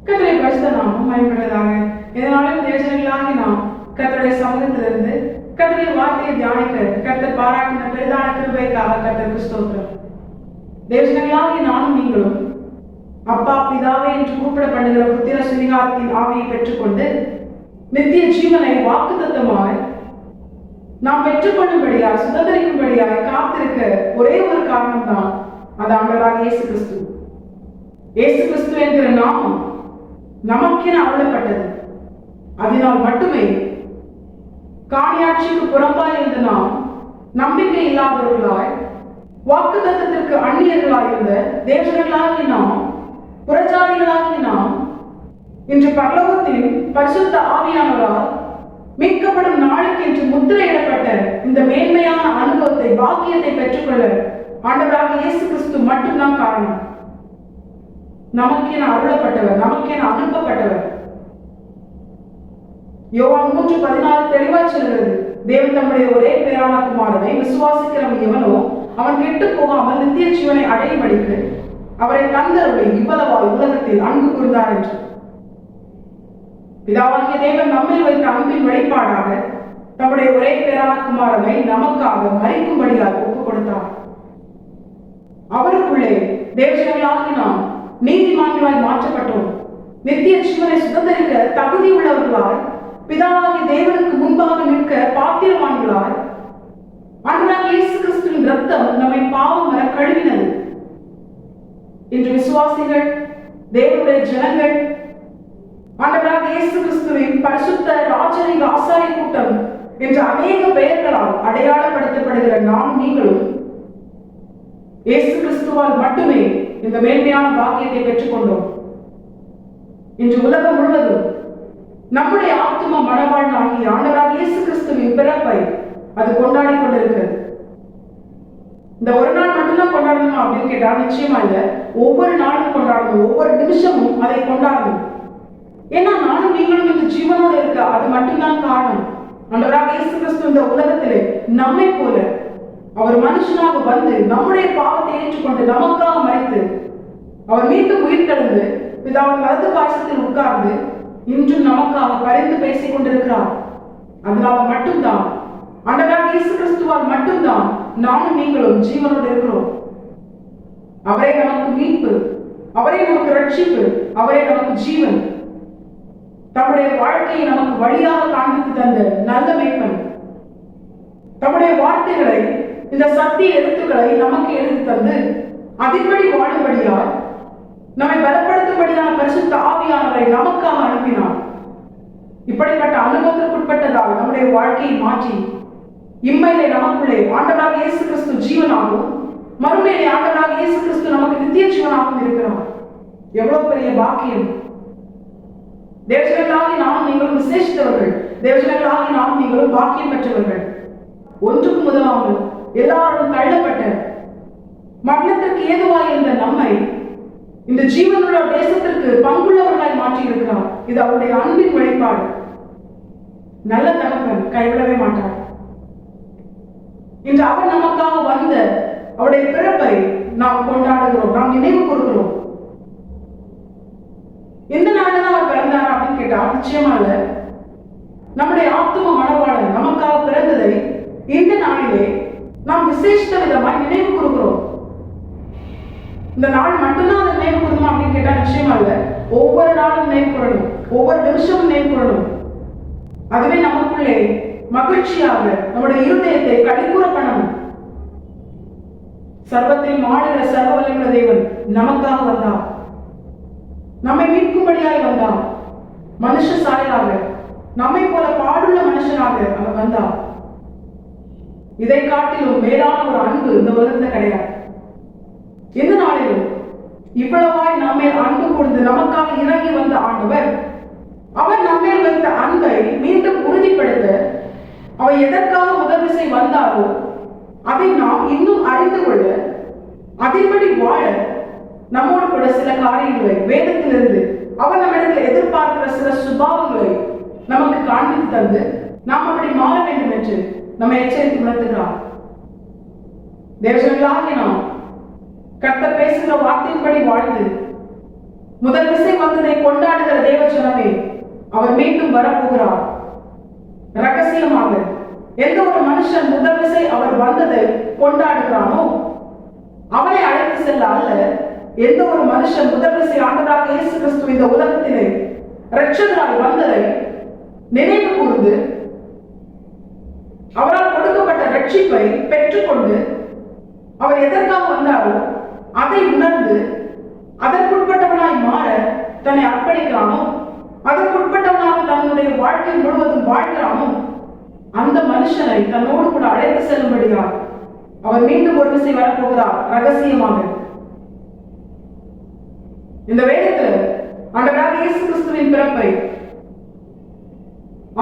கர்த்தருடைய பரிசுத்த நாமம் மகிமைப்படுவதாக. இதனாலும் தேசங்களாகி நாம் கர்த்தருடைய சமூகத்திலிருந்து கர்த்தருடைய வார்த்தையை தியானிக்க கர்த்தர் பாராட்டின பெரிதான கிருபைக்காக கர்த்தருக்கு ஸ்தோத்திரம். தேசங்களாகி நானும் நீங்களும் அப்பா பிதாவே என்று கூப்பிடப்படுகிற புத்திர சுவிகாரத்தின் ஆவியை பெற்றுக்கொண்டு நித்திய ஜீவனை வாக்குத்தத்தமாய் நாம் பெற்றுக்கொள்ளும்படியாய் சுதந்திரிக்கும்படியாய் காத்திருக்க ஒரே ஒரு காரணம் தான், அது ஆண்டவராகிய இயேசு கிறிஸ்து. இயேசு கிறிஸ்து என்கிற நாமம் நமக்கென அருளப்பட்டது. அதனால் மட்டுமே காணியாட்சிக்கு புறம்பாய் இருந்த நாம் நம்பிக்கை இல்லாதவர்களாய், வாக்குத்தத்தத்திற்கு அந்நியர்களாய் இருந்த தேவர்களாகி நாம், புறஜாதிகளாகி நாம் இன்று பரலோகத்தின் பரிசுத்த ஆவியானவரால் மீட்கப்படும் நாளுக்கு என்று முத்திரையிடப்பட்ட இந்த மேன்மையான அனுபவத்தை, பாக்கியத்தை பெற்றுக்கொள்ள ஆண்டவராகிய இயேசு கிறிஸ்து மட்டும்தான் காரணம். நமக்கென அருளப்பட்டவர், நமக்கென அனுப்பப்பட்டவர். யோவான் 3:14 தெளிவாய் சொல்கிறது, தேவன் தம்முடைய ஒரே பேரான குமாரனை விசுவாசிக்கிறவன் எவனோ அவன் கெட்டு போகாமல் நித்திய ஜீவனை அடையும்படிக்கு அவரை தந்தருளை இவ்வளவாய் உலகத்தில் அன்பு கூர்ந்தார் என்று. பிதாவாகிய தேவன் நம்மில் வைத்த அன்பின் வெளிப்பாடாக தம்முடைய ஒரே பேரான குமாரனை நமக்காக மரிக்கும்படியாக ஒப்புக் கொடுத்தார். அவருக்குள்ளே தேவர்களாகி நாம் நீதிமான்களாய் மாற்றப்பட்டோம். நித்திய ஜீவனை சுதந்திரிக்க தகுதி உள்ளவர்களாய், பிதாவாகிய தேவனுக்கு முன்பாக நிற்க பாத்திரவான்களாய், ஆண்டவராகிய இயேசு கிறிஸ்துவின் இரத்தம் நம்மை பாவம் வர கழுவினது. இன்று விசுவாசிகள், தேவனுடைய ஜனங்கள், ஆண்டவராகிய இயேசு கிறிஸ்துவின் பரிசுத்த ராஜரீக ஆசாரிய கூட்டம் என்ற அநேக பெயர்களால் அடையாளப்படுத்தப்படுகிற நாம் நீங்களும் இயேசு கிறிஸ்துவால் மட்டுமே இந்த மேன்மையான பாக்கியத்தை பெற்றுக்கொண்டோம். இன்று உலகம் முழுவதும் நம்முடைய ஆத்தும மனவாழ்நாகிய ஆண்டவராகிய இயேசு கிறிஸ்துவின் பிறப்பை அது கொண்டாடி கொண்டிருக்கிறது. இந்த ஒரு நாள் மட்டும்தான் கொண்டாடணுமா அப்படின்னு கேட்டா நிச்சயமா இல்ல. ஒவ்வொரு நாளும் கொண்டாடணும், ஒவ்வொரு நிமிஷமும் அதை கொண்டாடணும். ஏன்னா நானும் நீங்களும் இந்த ஜீவனோடு இருக்க அது மட்டும்தான் காரணம். ஆண்டவராகிய இயேசு கிறிஸ்து இந்த உலகத்திலே நம்மை போல அவர் மனுஷனாக வந்து நம்முடைய பாவத்தை ஏற்றுக்கொண்டு நமக்காக மரித்து அவர் மீண்டும் உயிர் தெழுந்து பிதாவின் வலது பாசத்தில் உட்கார்ந்து இன்றும் நமக்காக பரிந்து பேசிக் கொண்டிருக்கிறார். அதனால மட்டும்தான், ஆண்டவராகிய இயேசு கிறிஸ்துவால் மட்டும்தான் நானும் நீங்களும் ஜீவனோடு இருக்கிறோம். அவரே நமக்கு மீட்பு, அவரே நமக்கு ரட்சிப்பு, அவரே நமக்கு ஜீவன். தம்முடைய வாழ்க்கையை நமக்கு வழியாக காண்பித்து தந்த நல்ல மேய்ப்பன். தம்முடைய வார்த்தைகளை, இந்த சத்திய எழுத்துக்களை நமக்கு எழுதி தந்து அதின்படி வாழும்படியால் நம்மை பலப்படுத்தும்படியான பரிசுத்த ஆவியானவரை நமக்காக அனுப்பினார். இப்படிப்பட்ட அனுபவத்திற்குட்பட்டதாக நம்முடைய வாழ்க்கையை மாற்றி இம்மையிலே நமக்குள்ளே ஆண்டவராகிய இயேசு கிறிஸ்து ஜீவனாகவும், மறுமையிலே ஆண்டவராகிய இயேசு கிறிஸ்து நமக்கு நித்திய ஜீவனாகவும் இருக்கிறார். எவ்வளவு பெரிய பாக்கியம்! தேவஜனங்களாகி நாம் நீங்களும் விசேஷித்தவர்கள், தேவஜனங்களாகி நாம் நீங்களும் பாக்கியம் பெற்றவர்கள். ஒன்றுக்கும் உதவாமல் எல்லாரும் தள்ளப்பட்ட மரணத்திற்கு ஏதுவாய் இருந்த நம்மை இந்த ஜீவனுள்ள தேசத்திற்கு பங்குள்ளவர்களாய் மாற்றி இருக்கிறார். இது அவருடைய அன்பின் வெளிப்பாடு. நல்ல தகப்பன் கைவிடவே மாட்டார். இன்று அவர் நமக்காக வந்த அவருடைய பிறப்பை நாம் கொண்டாடுகிறோம், நாம் நினைவு கூறுகிறோம். எந்த நாளில் அவர் பிறந்தார் அப்படின்னு கேட்டா நிச்சயமா இல்ல. நம்முடைய ஆத்தும மனவாளன் நமக்காக பிறந்ததை இந்த நாளிலே நாம் விசேஷித்த விதமாய் நினைவு கூறுகிறோம். இந்த நாள் மட்டும்தான் அதை நினைவு கூறணும் அப்படின்னு கேட்டா நிச்சயமா இல்ல. ஒவ்வொரு நாளும் நினைவு கூறணும், ஒவ்வொரு நிமிஷமும் நினைவு கூறணும். அதுவே நமக்குள்ளே மகிழ்ச்சியாக நம்முடைய இருதயத்தை களிகூற பண்ணணும். சர்வத்தையும் ஆளுகிற சர்வ வல்லமையுள்ள தேவன் நமக்காக வந்தார், நம்மை மீட்கும்படியாய் வந்தார். மனுஷ சாயலாக நம்மை போல பாடுள்ள மனுஷனாக அவர் வந்தார். இதை காட்டிலும் மேலான ஒரு அன்பு இந்த உலகத்துல கிடையாது. எந்த நாளிலும் இவ்வளவாய் நம்மை அன்பு கூர்ந்து நமக்காக இறங்கி வந்த ஆண்டவர், அவர் நம்மேல் வைத்த அன்பை மீண்டும் உறுதிப்படுத்த அவர் எதற்காக முதல் விசை வந்தாரோ அதை நாம் இன்னும் அறிந்து கொள்ள, அதன்படி வாழ நம்மோடு கூட சில காரியங்களை வேதத்திலிருந்து அவர் நம்மிடத்தில் எதிர்பார்க்கிற சில சுபாவங்களை நமக்கு காண்பித்து தந்து நாம் அப்படி மாற வேண்டும் என்று நம்மை எச்சரித்து உணர்த்துகிறார். தேவர்களாகிய நாம் கர்த்தர் பேசுகிற வார்த்தையின்படி வாழ்ந்து முதல் விசை வந்ததை கொண்டாடுகிற தேவ ஜனமே, அவர் மீண்டும் வரப்போகிறார். ரகசியமாக எந்த ஒரு மனுஷன் முதல் விசை அவர் வந்ததை கொண்டாடுகிறானோ அவனை அழைத்து செல்ல அல்ல, எந்த ஒரு மனுஷன் முதல் விசை ஆண்டவராக இயேசு கிறிஸ்து இந்த உலகத்திலே இரட்சகராய் வந்ததை நினைவு கூர்ந்து அவரால் கொடுக்கப்பட்ட ரட்சிப்பை பெற்றுக்கொண்டு அவர் எதற்காக வந்தாரோ அதை உணர்ந்து அதற்குட்பட்டவனாய் மாற தன்னை அர்ப்பணிக்கிறானோ, அதற்குட்பட்டவனாக தன்னுடைய வாழ்க்கை முழுவதும் வாழ்கிறானோ, அந்த மனுஷனை தன்னோடு கூட அழைத்து செல்லும்படியார் அவர் மீண்டும் ஒரு விசை வரப்போகிறார் ரகசியமாக. இந்த வேதத்தில் ஆண்டவராகிய இயேசு கிறிஸ்துவின் பிறப்பை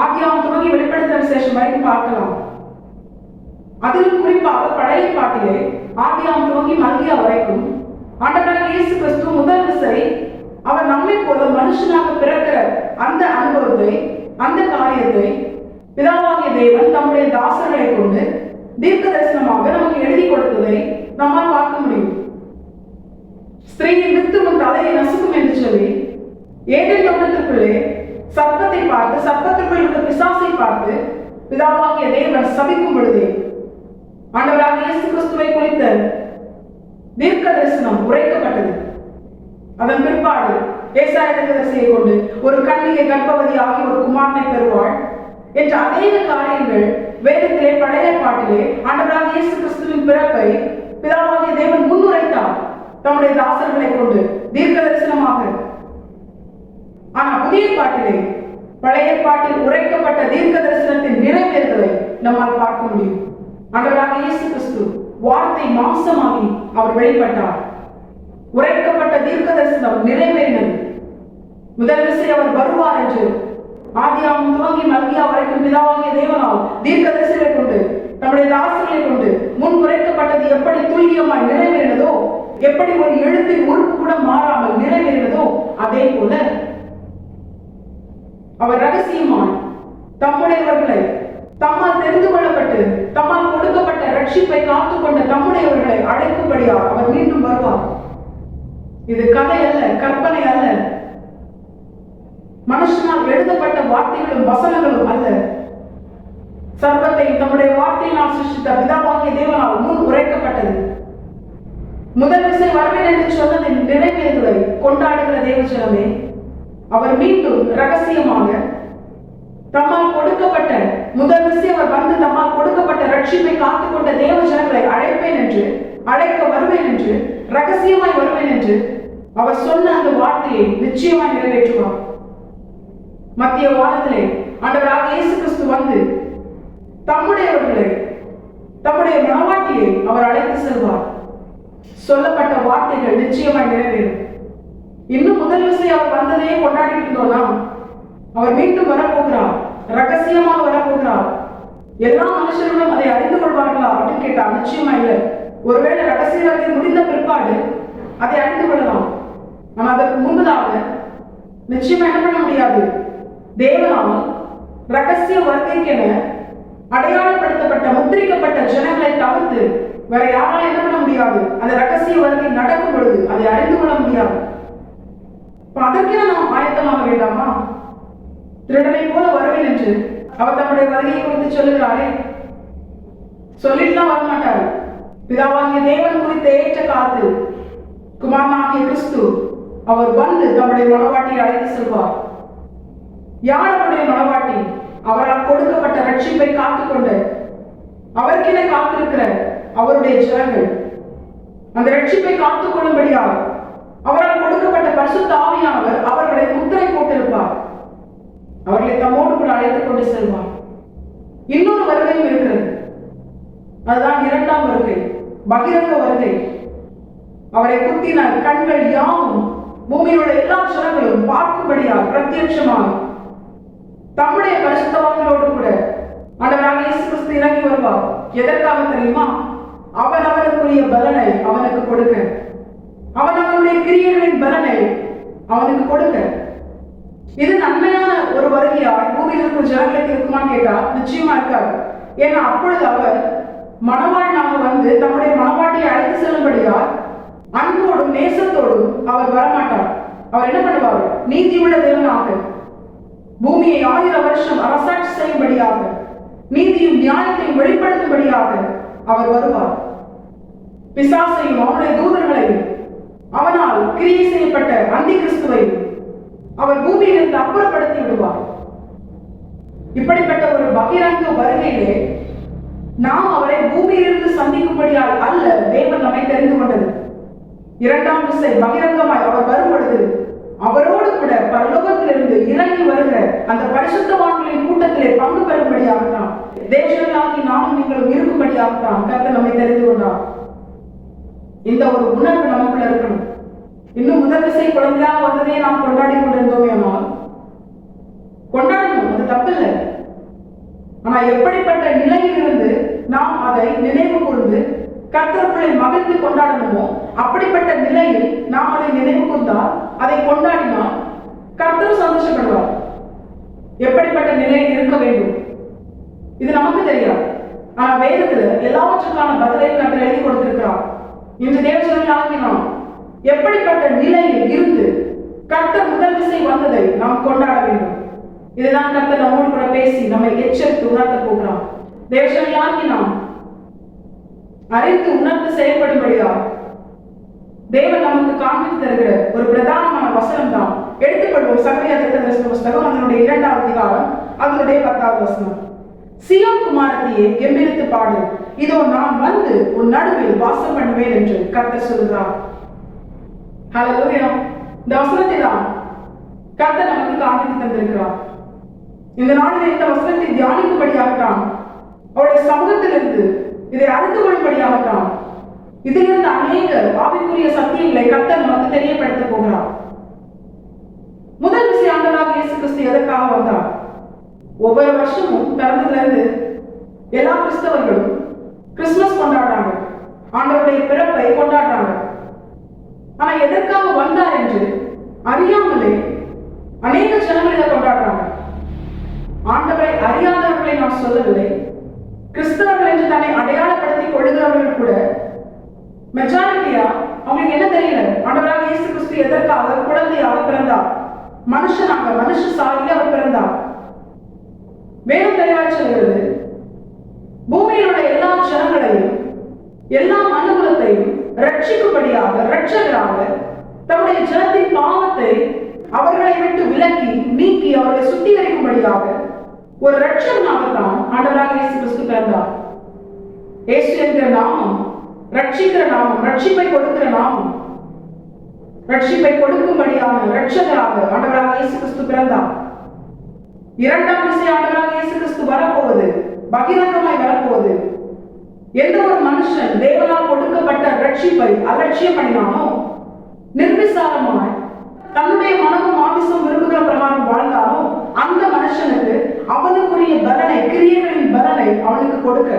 ஆதியாகமம் துவங்கி வெளிப்படுத்தின விசேஷம் வரைக்கும் பார்க்கலாம். அதிலும் குறிப்பாக பழைய பாட்டிலே ஆதியாகமம் துவங்கி மல்கியா வரைக்கும் ஆண்டவராகிய இயேசு கிறிஸ்து முதல் விசை அவர் நம்மை போல மனுஷனாக பிறக்கிற அந்த அனுபவத்தை, அந்த காரியத்தை பிதாவாகிய தேவன் தம்முடைய தாசர்களை கொண்டு தீர்க்க தரிசனமாக நமக்கு எழுதி கொடுத்ததை நம்மால் பார்க்க முடியும். ஸ்திரீயின் வித்து உன் தலையை நசுக்கும் என்று சொல்லி ஏதேன் தோட்டத்திற்குள்ளே சர்ப்பத்தை பார்த்து, சர்ப்பத்திற்குள் இருந்த பிசாசை பார்த்து பிதாவாகிய தேவன் சபிக்கும் பொழுதே ஆண்டவராகிய இயேசு கிறிஸ்துவை குறித்த தீர்க்க தரிசனம் உரைக்கப்பட்டது. அதன் பிற்பாடு ஏசாயா தீர்க்கதரிசியை கொண்டு ஒரு கன்னிகை கர்ப்பவதி ஆகி ஒரு குமாரனை பெறுவாள் என்ற அநேக காரியங்கள் வேதத்திலே பழைய பாட்டிலே ஆண்டவராகிய இயேசு கிறிஸ்துவின் பிறப்பை பிதாவாகிய தேவன் முன்னுரைத்தார் தம்முடைய தாசர்களை கொண்டு தீர்க்க தரிசனமாக. ஆனா புதிய பாட்டிலே பழைய பாட்டில் உரைக்கப்பட்ட தீர்க்க தரிசனத்தின் நிறைவேறுதலை நம்மால் பார்க்க முடியும். ஆண்டவராகிய இயேசு கிறிஸ்து வார்த்தை மாம்சமாகி அவர் வெளிப்பட்டார். உரைக்கப்பட்ட தீர்க்க தரிசனம் நிறைவேறினது. முதல் விசை அவர் வருவார் என்று ஆதியாகமம் துவங்கி மல்கியா வரைக்கும் பிதாவாகிய தேவனால் தீர்க்க தரிசனத்தை கொண்டு நம்முடைய தாசர்களை கொண்டு முன் உரைக்கப்பட்டது எப்படி துல்லியமாய் நிறைவேறினதோ, எப்படி ஒரு எழுத்தின் உறுப்பு கூட மாறாமல் நிறைவேறினதோ, அதே போல அவர் ரகசியமாய் தம்முடையவர்களை தம்மால் தெரிந்து கொள்ளப்பட்டு தம்மால் கொடுக்கப்பட்ட ரட்சிப்பை காத்துக்கொண்ட தம்முடையவர்களை அழைக்கும்படியாக அவர் மீண்டும் வருவார். இது கதை அல்ல, கற்பனை அல்ல, மனுஷனால் எழுதப்பட்ட வார்த்தைகளும் வசனங்களும் அல்ல. சர்வத்தை தம்முடைய வார்த்தையினால் சிருஷ்டித்த பிதாவாகிய தேவனால் முன் உரைக்கப்பட்டது. முதல் விசை வருவேன் என்று சொன்னதின் நிறைவேறுதலை கொண்டாடுகிற தேவஜனமே, அவர் மீண்டும் ரகசியமாக தம்மால் கொடுக்கப்பட்ட முதல் விசை அவர் வந்து தம்மால் கொடுக்கப்பட்ட ரட்சிப்பை காத்துக்கொண்ட தேவ ஜனங்களை அழைப்பேன் என்று, அழைக்க வருவேன் என்று, ரகசியமாய் வருவேன் என்று அவர் சொன்ன அந்த வார்த்தையை நிச்சயமாய் நிறைவேற்றுவார். மத்திய வாரத்திலே ஆண்டவராகிய இயேசு கிறிஸ்து வந்து தம்முடையவர்களை, தம்முடைய மனவாட்டியை அவர் அழைத்து செல்வார். சொல்லப்பட்ட வார்த்தைகள் நிச்சயமாய் நிறைவேறும். இன்னும் முதல் விசை அவர் வந்ததையே கொண்டாடிட்டு இருந்தோம்னா, அவர் மீண்டும் வரப்போகிறார், ரகசியமாக வரப்போகிறார். எல்லா மனுஷர்களும் அதை அறிந்து கொள்வார்களா அப்படின்னு கேட்டா நிச்சயமா இல்லை. ஒருவேளை ரகசியத்தை முடிந்த பிற்பாடு அதை அறிந்து கொள்ளலாம். ஆனால் அதற்கு முன்பதாக நிச்சயமா என்ன பண்ண முடியாது. தேவனால் ரகசிய வருகைக்கென அடையாளப்படுத்தப்பட்ட முத்திரிக்கப்பட்ட ஜனங்களை தவிர்த்து வேற யாராலும் என்ன பண்ண முடியாது. அந்த ரகசிய வருகை நடக்கும் பொழுது அதை அறிந்து கொள்ள முடியாது. அதற்கென நாம் ஆயத்தமாக வேண்டாமா? திருடனை போல வருவேன் என்று அவர் தம்முடைய வருகையை குறித்து சொல்லுகிறாரே, சொல்லிட்டுலாம் வரமாட்டார். பிதாவாகிய தேவன் குறித்த ஏற்ற காலத்தில் குமாரனாகிய கிறிஸ்து அவர் வந்து தம்முடைய மனவாட்டியை அழைத்து செல்வார். யார் அவருடைய மனவாட்டி? அவரால் கொடுக்கப்பட்ட ரட்சிப்பை காத்துக்கொண்டு அவருக்கென காத்திருக்கிற அவருடைய ஜனங்கள். அந்த ரட்சிப்பை காத்துக்கொள்ளும்படியாக அவரால் கொடுக்கப்பட்ட பரிசுத்த ஆவியானவர் அவர்களை முத்திரை போட்டிருப்பார். அவர்களை தம்மோடு கூட அழைத்துக் கொண்டு செல்வார். இன்னொரு வருகையும் இருக்கிறது. அதுதான் இரண்டாம் வருகை, பகிரங்க வருகை. அவரை குத்தின கண்கள் யாவும் பூமியில் உள்ள எல்லா ஜனங்களும் பார்க்கும்படியாக பிரத்யட்சமாக தம்முடைய பரிசுத்தவான்களோடு கூட ஆண்டவராகிய இயேசு கிறிஸ்து இறங்கி வருவார். எதற்காக தெரியுமா? அவன் அவனுக்குரிய பலனை அவனுக்கு கொடுக்க, அவன் அவனுடைய கிரியைகளின் பலனை அவனுக்கு கொடுக்க. இது நன்மையான ஒரு வருகையா பூமியில் இருக்கிற ஜனங்களுக்கு இருக்குமான்னு கேட்டா நிச்சயமா இருக்காது. ஏன்னா அப்பொழுது அவர் மணவாளனாக வந்து தம்முடைய மணவாட்டியை அழைத்து செல்லும்படியா அன்போடும் நேசத்தோடும் அவர் வரமாட்டார். அவர் என்ன பண்ணுவார்? நீதியுள்ள தேவனாக பூமியை 1000 வருஷம் அரசாட்சி செய்யும்படியாக, நீதியும் நியாயத்தையும் வெளிப்படுத்தும்படியாக அவர் வருவார். பிசாசையும் அவருடைய தூதர்களையும் அவனால் கிரியை செய்யப்பட்ட அந்தி கிறிஸ்துவையும் அவர் பூமியிலிருந்து அப்புறப்படுத்தி விடுவார். இப்படிப்பட்ட ஒரு பகிரங்க வருகையிலே நாம் அவரை பூமியிலிருந்து சந்திக்கும்படியால் அல்ல தேவன் நம்மை தெரிந்து கொண்டது. இரண்டாம் விசை பகிரங்கமாய் அவர் வரும் பொழுது அவரோடு கூட பரலோகத்திலிருந்து இறங்கி வருகிற அந்த பரிசுத்தவான்களின் கூட்டத்திலே பங்கு பெறும்படியாகத்தான், தேவர்களாகி நாமும் நீங்களும் இருக்கும்படியாகத்தான் கர்த்தர் நம்மை தெரிந்து கொண்டார். இந்த ஒரு உணர்வு நமக்குள்ள இருக்கணும். இன்னும் முதல் விசை குழந்தையாக வந்ததே நாம் கொண்டாடி கொண்டிருந்தோம். ஆனால் கொண்டாடணும், அது தப்பில்லை. ஆனா எப்படிப்பட்ட நிலையில் இருந்து நாம் அதை நினைவு கூர்ந்து கர்த்தருக்குள்ளே மகிழ்ந்து கொண்டாடணுமோ அப்படிப்பட்ட நிலையில் நாம் அதை நினைவு கூர்ந்தால், அதை கொண்டாடினால் கர்த்தர் சந்தோஷப்படுவார். எப்படிப்பட்ட நிலையில் இருக்க வேண்டும் இது நமக்கு தெரியாது. ஆனா வேதத்துல எல்லாவற்றுக்கான பதிலை கர்த்தர் எழுதி கொடுத்திருக்கிறார். இந்த தேவஜனங்களாகி நாம் எப்படிப்பட்ட நிலையில் இருந்து கர்த்தர் முதல் விசை வந்ததை நாம் கொண்டாட வேண்டும். இதுதான் கர்த்தர் நம்மோடு கூட பேசி நம்மை எச்சரித்து உணர்த்த போகிறார். தேவஜனங்களாகி நாம் அறிந்து உணர்ந்து செயல்படும்படியா தேவன் நமக்கு காண்பித்து தருகிற ஒரு பிரதானமான வசனம் தான். எடுத்துக்கொள்வோம் சகரியா தீர்க்கதரிசன புஸ்தகம் அதனுடைய 2வது அதிகாரம் அதனுடைய 10வது வசனம். சீயோன் குமாரத்தியே கெம்பீரித்து பாடு, இதோ நான் வந்து உன் நடுவில் வாசம் பண்ணுவேன் என்று கர்த்தர் சொல்கிறார். ஹல்லேலூயா. இந்த வசனத்தை தான் கர்த்தர் நமக்கு காண்பித்து தந்திருக்கிறார். இந்த நாளில் இந்த வசனத்தை தியானிக்கும்படியாகத்தான், அவருடைய சமூகத்திலிருந்து இதை அறிந்து கொள்ளும்படியாகத்தான், இதிலிருந்து அநேக ஆவிக்குரிய சத்தியங்களை கர்த்தர் நமக்கு தெரியப்படுத்த போகிறார். முதல் விசை ஆண்டவராகிய இயேசு கிறிஸ்து எதற்காக வந்தார்? ஒவ்வொரு வருஷமும் பிறந்ததிலிருந்து எல்லா கிறிஸ்தவர்களும் கிறிஸ்துமஸ் கொண்டாடுறாங்க, ஆண்டவருடைய பிறப்பை கொண்டாடுறாங்க. ஆனா எதற்காக வந்தார் என்று அறியாமலே அநேக ஜனங்கள் இதை கொண்டாடுறாங்க. ஆண்டவரை அறியாதவர்களை நான் சொல்லவில்லை. கிறிஸ்தவர்கள் என்று தன்னை அடையாளப்படுத்திக் கொள்ளுகிறவர்கள் கூட மெஜாரிட்டியா அவங்களுக்கு என்ன தெரியல, ஆண்டவராக இயேசு கிறிஸ்து எதற்காக குழந்தையாக பிறந்தார், மனுஷனாக மனுஷ சாயிலே அவர் பிறந்தார். வேதம் தெளிவாய் சொல்கிறது, பூமியில் உள்ள எல்லா ஜனங்களையும் எல்லா மனுகுலத்தையும் ரட்சிக்கும்படியாக இரட்சகராக தம்முடைய ஜனத்தின் பாவத்தை அவர்களை விட்டு விலக்கி நீக்கி அவர்களை சுத்திகரிக்கும்படியாக ஒரு இரட்சகனாகத்தான் ஆண்டவராக இயேசு கிறிஸ்து பிறந்தார். இயேசு என்கிற நாமம் ரட்சிக்கிற நாமம், ரட்சிப்பை கொடுக்கிற நாமம். ரட்சிப்பை கொடுக்கும்படியான இரட்சகராக ஆண்டவராக இயேசு கிறிஸ்து பிறந்தார். இரண்டாம் விசை ஆண்டவராக இயேசு கிறிஸ்து வரப்போவது, பகிரங்கமாய் வரப்போவது. எந்த ஒரு மனுஷன் தேவனால் கொடுக்கப்பட்ட ரட்சிப்பை அலட்சியம் பண்ணினானோ, நிர்விசாரமாய் தன்னுடைய மனமும் ஆவிசும் விரும்புகிற பிரகாரம் வாழ்ந்தானோ, அந்த மனுஷனுக்கு அவனுக்குரிய பலனை, கிரியைகளின் பலனை அவனுக்கு கொடுக்க.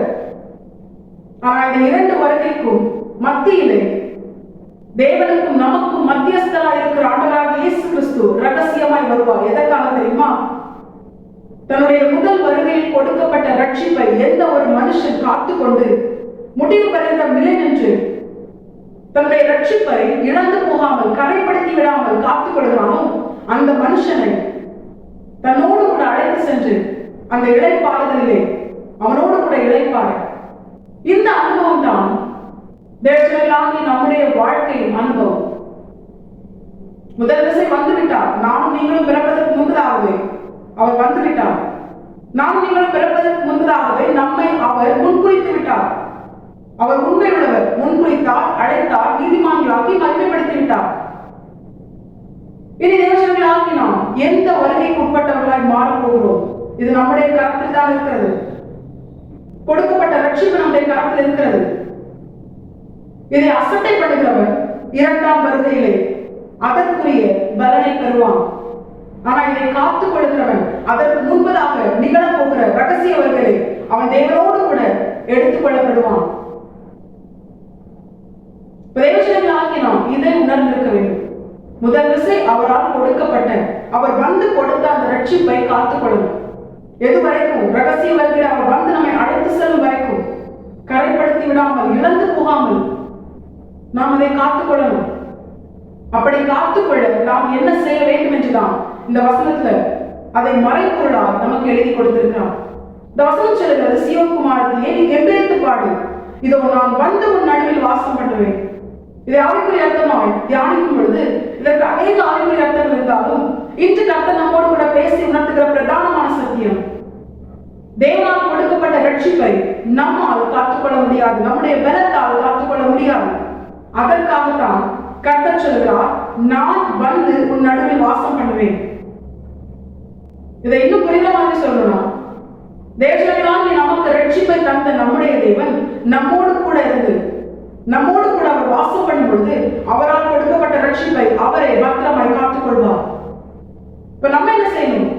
ஆனா இந்த 2 வருகைக்கும் மத்தியிலே தேவனுக்கும் நமக்கும் மத்தியஸ்தரா இருக்கிற ஆண்டவராக இயேசு கிறிஸ்து ரகசியமாய் வருவார். எதற்காக தெரியுமா? தன்னுடைய முதல் வருகையில் கொடுக்கப்பட்ட ரட்சிப்பை எந்த ஒரு மனுஷன் காத்துக்கொண்டு முடிவு பெறுகிற நிலை நின்று தன்னுடைய ரட்சிப்பை இழந்து போகாமல் கரைப்படுத்தி விடாமல் காத்துக் கொள்கிறானோ, அந்த மனுஷனை தன்னோடு கூட அழைத்து சென்று அந்த இளைப்பாறுதலிலே அவனோடு கூட இளைப்பாற. இந்த அனுபவம் தான் தேவர்களாகி நம்முடைய வாழ்க்கையின் அனுபவம். முதல் விசை வந்துவிட்டார். நாம் நீங்களும் பிறப்பதற்கு முன்பதாகவே அவர் வந்துவிட்டார். நாம் நீங்களும் பிறப்பதற்கு முன்பதாகவே நம்மை அவர் முன்குறித்து விட்டார். அவர் உண்மை உள்ளவர். முன்குறித்தார், அழைத்தார், நீதிமான்களாக்கி மகிமைப்படுத்தி விட்டார். இனி தேவர்களாகி நாம் எந்த வருகைக்கு உட்பட்டவர்களாய் மாறப் போகிறோம்? இது நம்முடைய கரத்தில் தான் இருக்கிறது. கொடுக்கப்பட்ட ரட்சிப்பு நம்முடைய கரத்தில் இருக்கிறது. இதை அசட்டை பண்ணுகிறவர் 2ஆம் வருகையிலே அதற்குரிய பலனை பெறுவான். ஆனா இதை காத்துக் கொள்கிறவன் அதற்கு முன்பதாக நிகழப்போகிற ரகசிய வருகையை அவன் தேவனோடு கூட எடுத்துக் கொள்ளப்படுவான். பிரயோஜனங்களாகி நாம் இதை உணர்ந்திருக்க வேண்டும். முதல் விசை அவரால் கொடுக்கப்பட்ட, அவர் வந்து கொடுத்த அந்த ரட்சிப்பை காத்துக் கொள்ளணும். எது வரைக்கும்? ரகசிய வருகையில் அவர் வந்து நம்மை அழைத்து செல்லும் வரைக்கும் கரைப்படுத்தி விடாமல், இழந்து போகாமல் நாம் அதை காத்துக் கொள்ளணும். அப்படி காத்துக்கொள்ள நாம் என்ன செய்ய வேண்டும் என்றுதான் இந்த வசனத்துல அதை மறைப்பொருளால் நமக்கு எழுதி கொடுத்திருக்கிறான். இந்த வசனம் சொல்லுகிறது, சீயோன் குமாரத்தியே நீ கெம்பீரித்து பாடு, இதோ நான் வந்து உன் நடுவில் வாசம் பண்ணுவேன். இதை ஆவிக்குரிய அர்த்தமாய் தியானிக்கும் பொழுது இதற்கு அநேக ஆவிக்குரிய அர்த்தங்கள் இருந்தாலும் இன்று கர்த்தர் நம்மோடு கூட பேசி உணர்த்துகிற பிரதானமான சத்தியம், தேவனால் கொடுக்கப்பட்ட ரட்சிப்பை நம்மால் காத்துக்கொள்ள முடியாது, நம்முடைய பலத்தால் காத்துக்கொள்ள முடியாது. அதற்காகத்தான் கர்த்தர் சொல்கிறார், நான் வந்து உன் நடுவில் வாசம் பண்ணுவேன். இதை இன்னும் புரிந்த மாதிரி சொல்லணும், தேவனாகிய நமக்கு ரட்சிப்பை தந்த நம்முடைய தேவன் நம்மோடு கூட இருந்து நம்மோடு கூட அவர் வாசம் பண்ணும் பொழுது அவரால் கொடுக்கப்பட்ட ரட்சிப்பை அவரை பத்திரமாய் காத்துக் கொள்வார். இப்ப நம்ம என்ன செய்யணும்?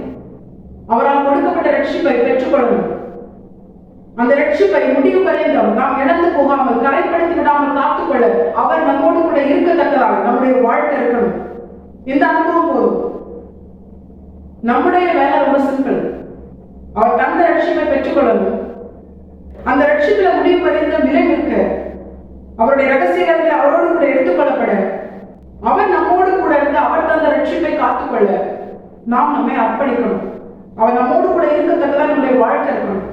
அவரால் கொடுக்கப்பட்ட ரட்சிப்பை பெற்றுக்கொள்ளணும். அந்த ரட்சிப்பை முடிவு வரைந்தும் நாம் இழந்து போகாமல் கரைப்படுத்தி விடாமல் காத்துக்கொள்ள அவர் நம்மோடு கூட இருக்கத்தக்கதாக நம்முடைய வாழ்க்கை இருக்கணும். இந்த அனுபவம் போதும். நம்முடைய வேலை ரொம்ப சிம்பிள். அவர் தந்த ரட்சிப்பை பெற்றுக்கொள்ளணும். அந்த ரட்சிப்புல முடிவு வரைந்தும் நிலை நிற்க, அவருடைய ரகசியங்களை அவரோடு கூட எடுத்துக்கொள்ளப்பட, அவர் நம்மோடு கூட இருந்து அவர் தந்த ரட்சிப்பை காத்துக்கொள்ள நாம் நம்மை அர்ப்பணிக்கணும். அவர் நம்மோடு கூட இருக்கத்தக்கதான் நம்முடைய வாழ்க்கை இருக்கணும்.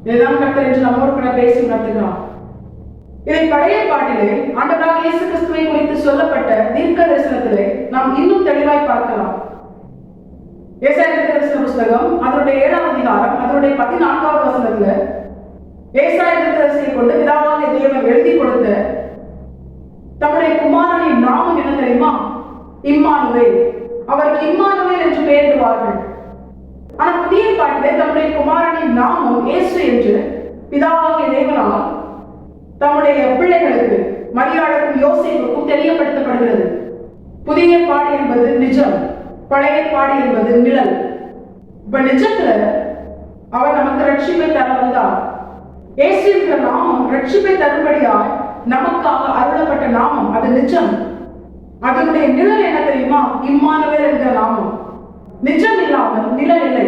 இதுதான் கர்த்தர் என்று நம்மோடு கூட பேசி நடத்துகிறார். இதை பழைய பாட்டிலே ஆண்டவராகிய இயேசு கிறிஸ்துவை குறித்து சொல்லப்பட்ட தீர்க்க தரிசனத்திலே நாம் இன்னும் தெளிவாய் பார்க்கலாம். ஏசாயா தீர்க்கதரிசன புஸ்தகம் அதனுடைய 7ஆம் அதிகாரம் அதனுடைய 14வது வசனத்துல ஏசாயா தீர்க்கதரிசியை கொண்டு பிதாவாகிய தேவன் எழுதி கொடுத்த தம்முடைய குமாரனின் நாமம் என்ன தெரியுமா? இம்மானுவேல். அவருக்கு இம்மானுவேல் என்று பெயரிடுவார்கள். ஆனா புதிய பாட்டிலே தம்முடைய குமாரனின் நாமம் இயேசு என்று பிதாவாகிய தேவனால் தம்முடைய பிள்ளைகளுக்கு மரியாளுக்கும் யோசேப்புக்கும் தெரியப்படுத்தப்படுகிறது. புதிய பாடு என்பது நிஜம், பழைய பாடு என்பது நிழல். இப்ப நிஜத்துல அவர் நமக்கு ரட்சிப்பை தர வந்தார். இயேசு என்ற நாமம் ரட்சிப்பை தரும்படியாய் நமக்காக அருளப்பட்ட நாமம், அது நிஜம். அதனுடைய நிழல் என்ன தெரியுமா? இம்மானுவேல் என்ற நாமம். நிஜம் இல்லாமல் நிழல் இல்லை.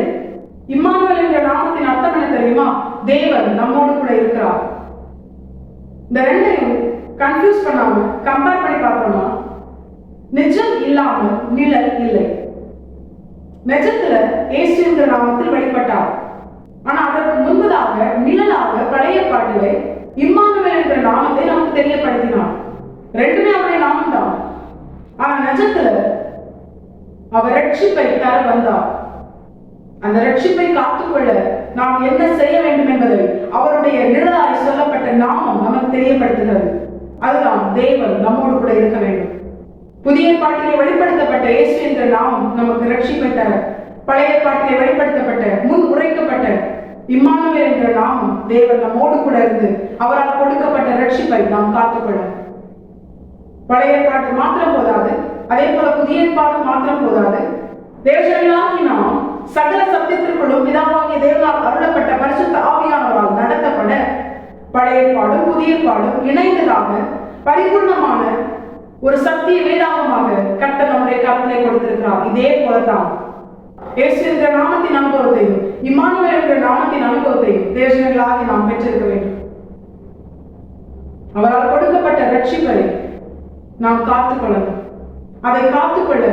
இம்மானுவேல் என்ற நாமத்தின் அர்த்தம் என்ன தெரியுமா? தேவன் நம்மோடு கூட இருக்கிறார். இந்த ரெண்டையும் கன்ஃபியூஸ் பண்ணாம கம்பேர் பண்ணி பார்த்தோம்னா, நிஜம் இல்லாமல் நிழல் இல்லை. நிஜத்துல இயேசு என்ற நாமத்தில் வெளிப்பட்டார். ஆனா அதற்கு முன்பதாக நிழலாக பழைய பாட்டிலே இம்மானுவேல் என்ற நாமத்தை நமக்கு தெரியப்படுத்தினார். ரெண்டுமே அவருடைய நாமம் தான். ஆனா நிஜத்துல அவர் ரட்சிப்பை தர வந்தார். அந்த ரட்சிப்பை காத்துக்கொள்ள நாம் என்ன செய்ய வேண்டும் என்பதை அவருடைய நிழலாய் சொல்லப்பட்ட நாமம் நமக்கு தெரியப்படுத்துகிறது. அதுதான் தேவன் நம்மோடு கூட இருக்க வேண்டும். புதிய பாட்டிலே வெளிப்படுத்தப்பட்ட இயேசு என்ற நாமம் நமக்கு ரட்சிப்பை தர, பழைய பாட்டிலே வெளிப்படுத்தப்பட்ட முன் உரைக்கப்பட்ட இம்மானுவேல் என்ற நாமம் தேவன் நம்மோடு கூட இருந்து அவரால் கொடுக்கப்பட்ட ரட்சிப்பை நாம் காத்துக்கொள்ள. பழைய பாட்டு மாத்திரம் போதாது, அதே போல புதிய பாட்டு மாத்திரம் போதாது. தேவஜனங்களாகி நாம் சகல சத்தியத்திற்குள்ளும் பிதாவாகிய தேவனால் அருளப்பட்ட பரிசுத்த ஆவியானவரால் நடத்தப்பட பழைய பாடும் புதிய பாடும் இணைந்ததாக பரிபூர்ணமான ஒரு சத்திய வேதாகமாக கர்த்தர் நம்முடைய கருத்திலே கொடுத்திருக்கிறார். இதே போலதான் இயேசு என்ற நாமத்தின் அனுபவத்தையும் இம்மானுவேல் என்ற நாமத்தின் அனுபவத்தையும் தேவஜனங்களாகி நாம் பெற்றிருக்க வேண்டும். அவரால் கொடுக்கப்பட்ட ரட்சிப்பை நாம் காத்துக்கொள்ளணும். அதை காத்துக்கொள்ள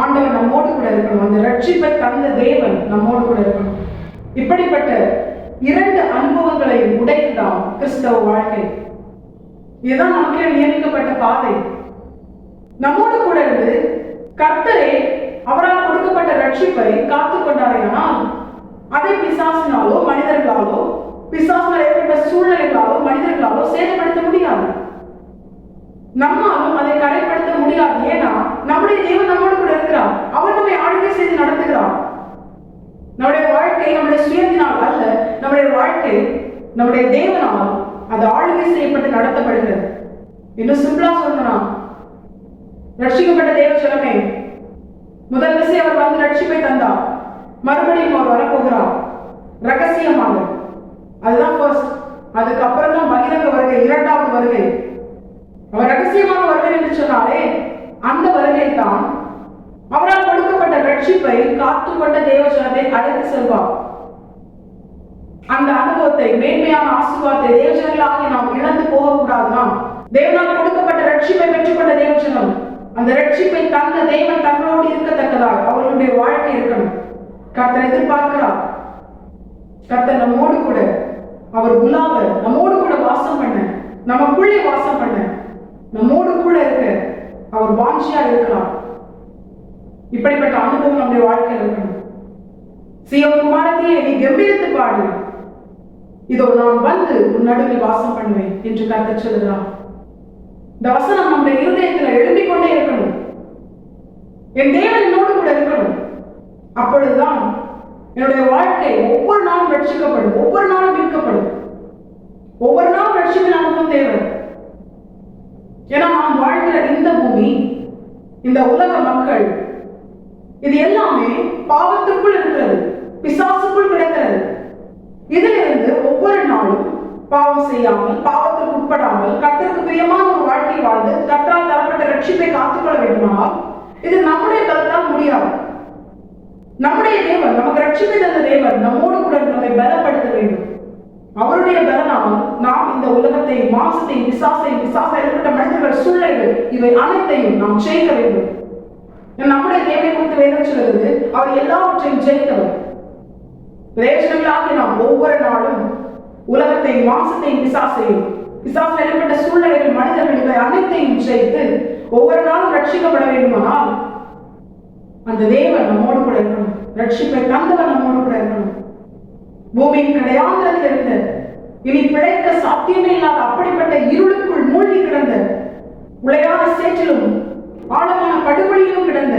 ஆண்டவர் நம்மோடு கூட இருக்கணும். அந்த ரட்சிப்பை தந்த தேவன் நம்மோடு கூட இருக்கணும். இப்படிப்பட்ட 2 அனுபவங்களை உடையதுதான் கிறிஸ்தவ வாழ்க்கை. இதுதான் நமக்கே நியமிக்கப்பட்ட பாதை. நம்மோடு கூட இருந்து கர்த்தரே அவரால் கொடுக்கப்பட்ட ரட்சிப்பை காத்துக்கொண்டாரையானால் அதை பிசாசினாலோ மனிதர்களாலோ, பிசாசினால் ஏற்பட்ட சூழ்நிலைகளாலோ மனிதர்களாலோ சேதப்படுத்த முடியாது. நம்மாலும் அதை கரைப்படுத்த முடியாது. ஏன்னா நம்முடைய தேவன் நம்மோடு கூட இருக்கிறார். அவர் நம்மை ஆளுகை செய்து நடத்துகிறார். நம்முடைய வாழ்க்கை நம்முடைய சுயத்தினால் அல்ல, நம்முடைய வாழ்க்கை நம்முடைய தேவனால் அது ஆளுகை செய்யப்பட்டு நடத்தப்படுகிறது. இன்னும் சிம்பிளா சொல்லணும்னா, ரட்சிக்கப்பட்ட தேவ ஜனமே, முதல் விஷயம் அவர் வந்து ரட்சிப்பை தந்தார். மறுபடியும் அவர் வரப்போகிறார் ரகசியமாக. அதுதான் ஃபர்ஸ்ட். அதுக்கப்புறம் தான் பகிரங்க வருகை, 2வது வருகை. அவர் ரகசியமாக வருகை என்று சொன்னாலே அந்த வருகையில் தான் அவரால் கொடுக்கப்பட்ட ரட்சிப்பை காத்துக்கொண்ட தேவஜனத்தை அழைத்து செல்வார். அந்த அனுபவத்தை, மேன்மையான ஆசீர்வாதத்தை தேவஜனங்களாகி நாம் இழந்து போகக்கூடாதுன்னா தேவனால் கொடுக்கப்பட்ட ரட்சிப்பை பெற்றுக்கொண்ட தேவஜனம் அந்த ரட்சிப்பை தந்த தேவன் தங்களோடு இருக்கத்தக்கதாக அவர்களுடைய வாழ்க்கை இருக்கணும். கர்த்தர் எதிர்பார்க்கிறார். கர்த்தர் நம்மோடு கூட அவர் உலாவ நம்மோடு கூட வாசம் பண்ண, நமக்குள்ளே வாசம் பண்ண, நம்மோடு கூட இருக்க அவர் வாஞ்சியா இருக்கிறார். இப்படிப்பட்ட அனுபவம் நம்முடைய வாழ்க்கையில் இருக்கணும். சீயோன் குமாரத்தியே, நீ கம்பீரித்து பாடு, இதோ நான் வந்து உன் நடுவில் வாசம் பண்ணுவேன் என்று கர்த்தர் சொல்கிறார். இந்த வசனம் நம்முடைய இருதயத்தில் எழுதிக் கொண்டே இருக்கணும். என் தேவன் என்னோடு கூட இருக்கணும். அப்பொழுதுதான் என்னுடைய வாழ்க்கை ஒவ்வொரு நாளும் ரட்சிக்கப்படும், ஒவ்வொரு நாளும் மீட்கப்படும். ஒவ்வொரு நாளும் ரட்சிப்பின் அனுபவம் தேவை. ஏன்னா நாம் வாழ்கிற இந்த பூமி, இந்த உலக மக்கள், இது எல்லாமே பாவத்துக்குள் இருக்கிறது, பிசாசுக்குள் கிடக்கிறது. இதிலிருந்து ஒவ்வொரு நாளும் பாவம் செய்யாமல், பாவத்திற்கு உட்படாமல், கர்த்தருக்கு பிரியமான ஒரு வாழ்க்கை வாழ்ந்து கர்த்தரால் தரப்பட்ட ரட்சிப்பை காத்துக்கொள்ள வேண்டுமானால் இது நம்முடைய பலத்தால் முடியாது. நம்முடைய தேவன், நமக்கு ரட்சிப்பை தந்த தேவன் நம்மோடு கூட நம்மை பலப்படுத்த வேண்டும். அவருடைய பலனால் நாம் இந்த உலகத்தை, மாசத்தையும், பிசாசை ஏற்பட்ட மனிதர்கள், சூழ்நிலைகள், இவை அனைத்தையும் நாம் ஜெயிக்க வேண்டும். நம்முடைய தேவை குறித்து வேதம் சொல்கிறது, அவர் எல்லாவற்றையும் ஜெயித்தவர். பிரயோஜனங்களாக நாம் ஒவ்வொரு நாளும் உலகத்தையும், மாசத்தையும், பிசாசை ஏற்பட்ட சூழ்நிலைகள், மனிதர்கள், இவை அனைத்தையும் ஜெயித்து ஒவ்வொரு நாளும் ரட்சிக்கப்பட வேண்டுமானால் அந்த தேவன் நம்மோடு கூட இருக்கணும். ரட்சிப்பை தந்தவன் நம்மோடு கூட இருக்கணும். பூமியின் கடையாந்திரத்தில் இருந்த, இனி பிழைக்க சாத்தியமே இல்லாத அப்படிப்பட்ட இருளுக்குள் மூழ்கி கிடந்த, உளையான சேற்றிலும் ஆழமான படுகொலியிலும் கிடந்த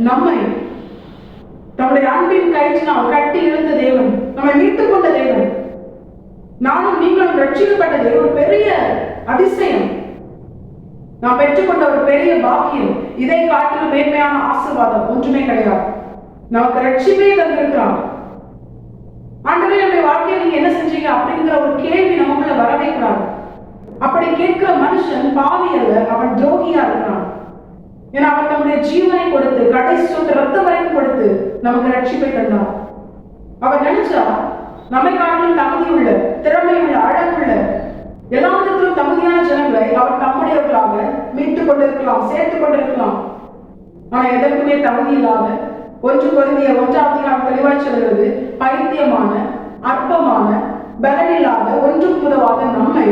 நம்மை தம்முடைய அன்பின் கயிற்றினால் கட்டி இழுந்த தேவன், நம்மை மீட்டுக் கொண்ட தேவன், நானும் நீங்களும் ரட்சிக்கப்பட்டது ஒரு பெரிய அதிசயம். நாம் பெற்றுக்கொண்ட ஒரு பெரிய பாக்கியம். இதை காட்டிலும் மேன்மையான ஆசீர்வாதம் ஒன்றுமே கிடையாது. நமக்கு ரட்சிப்பே தந்திருக்கிறார். ஆண்டவரே, நம்முடைய வாழ்க்கையை நீங்க என்ன செஞ்சீங்க அப்படிங்கிற ஒரு கேள்வி நமக்குள்ள வரவே கூடாது. அப்படி கேட்கிற மனுஷன் பாவி அல்ல, அவன் துரோகியா இருக்கிறான். ஏன்னா அவன் நம்முடைய ஜீவனை கொடுத்து, கடைசி சொட்டு ரத்தம் வரைக்கும் கொடுத்து நமக்கு ரட்சிப்பை தந்தார். அவர் நினைச்சா நம்மை காட்டிலும் தகுதியுள்ள, திறமையுள்ள, அழகுள்ள, எல்லாத்திலும் தகுதியான ஜனங்களை அவர் தம்முடையவர்களாக மீட்டுக் கொண்டிருக்கலாம், சேர்த்துக் கொண்டிருக்கலாம். ஆனா எதற்குமே தகுதி இல்லாத, 1 கொரிந்தியர் 1 தெளிவாய் சொல்கிறது, பைத்தியமான, அற்பமான, பலனில்லாத, ஒன்றும் உதவாத நம்மை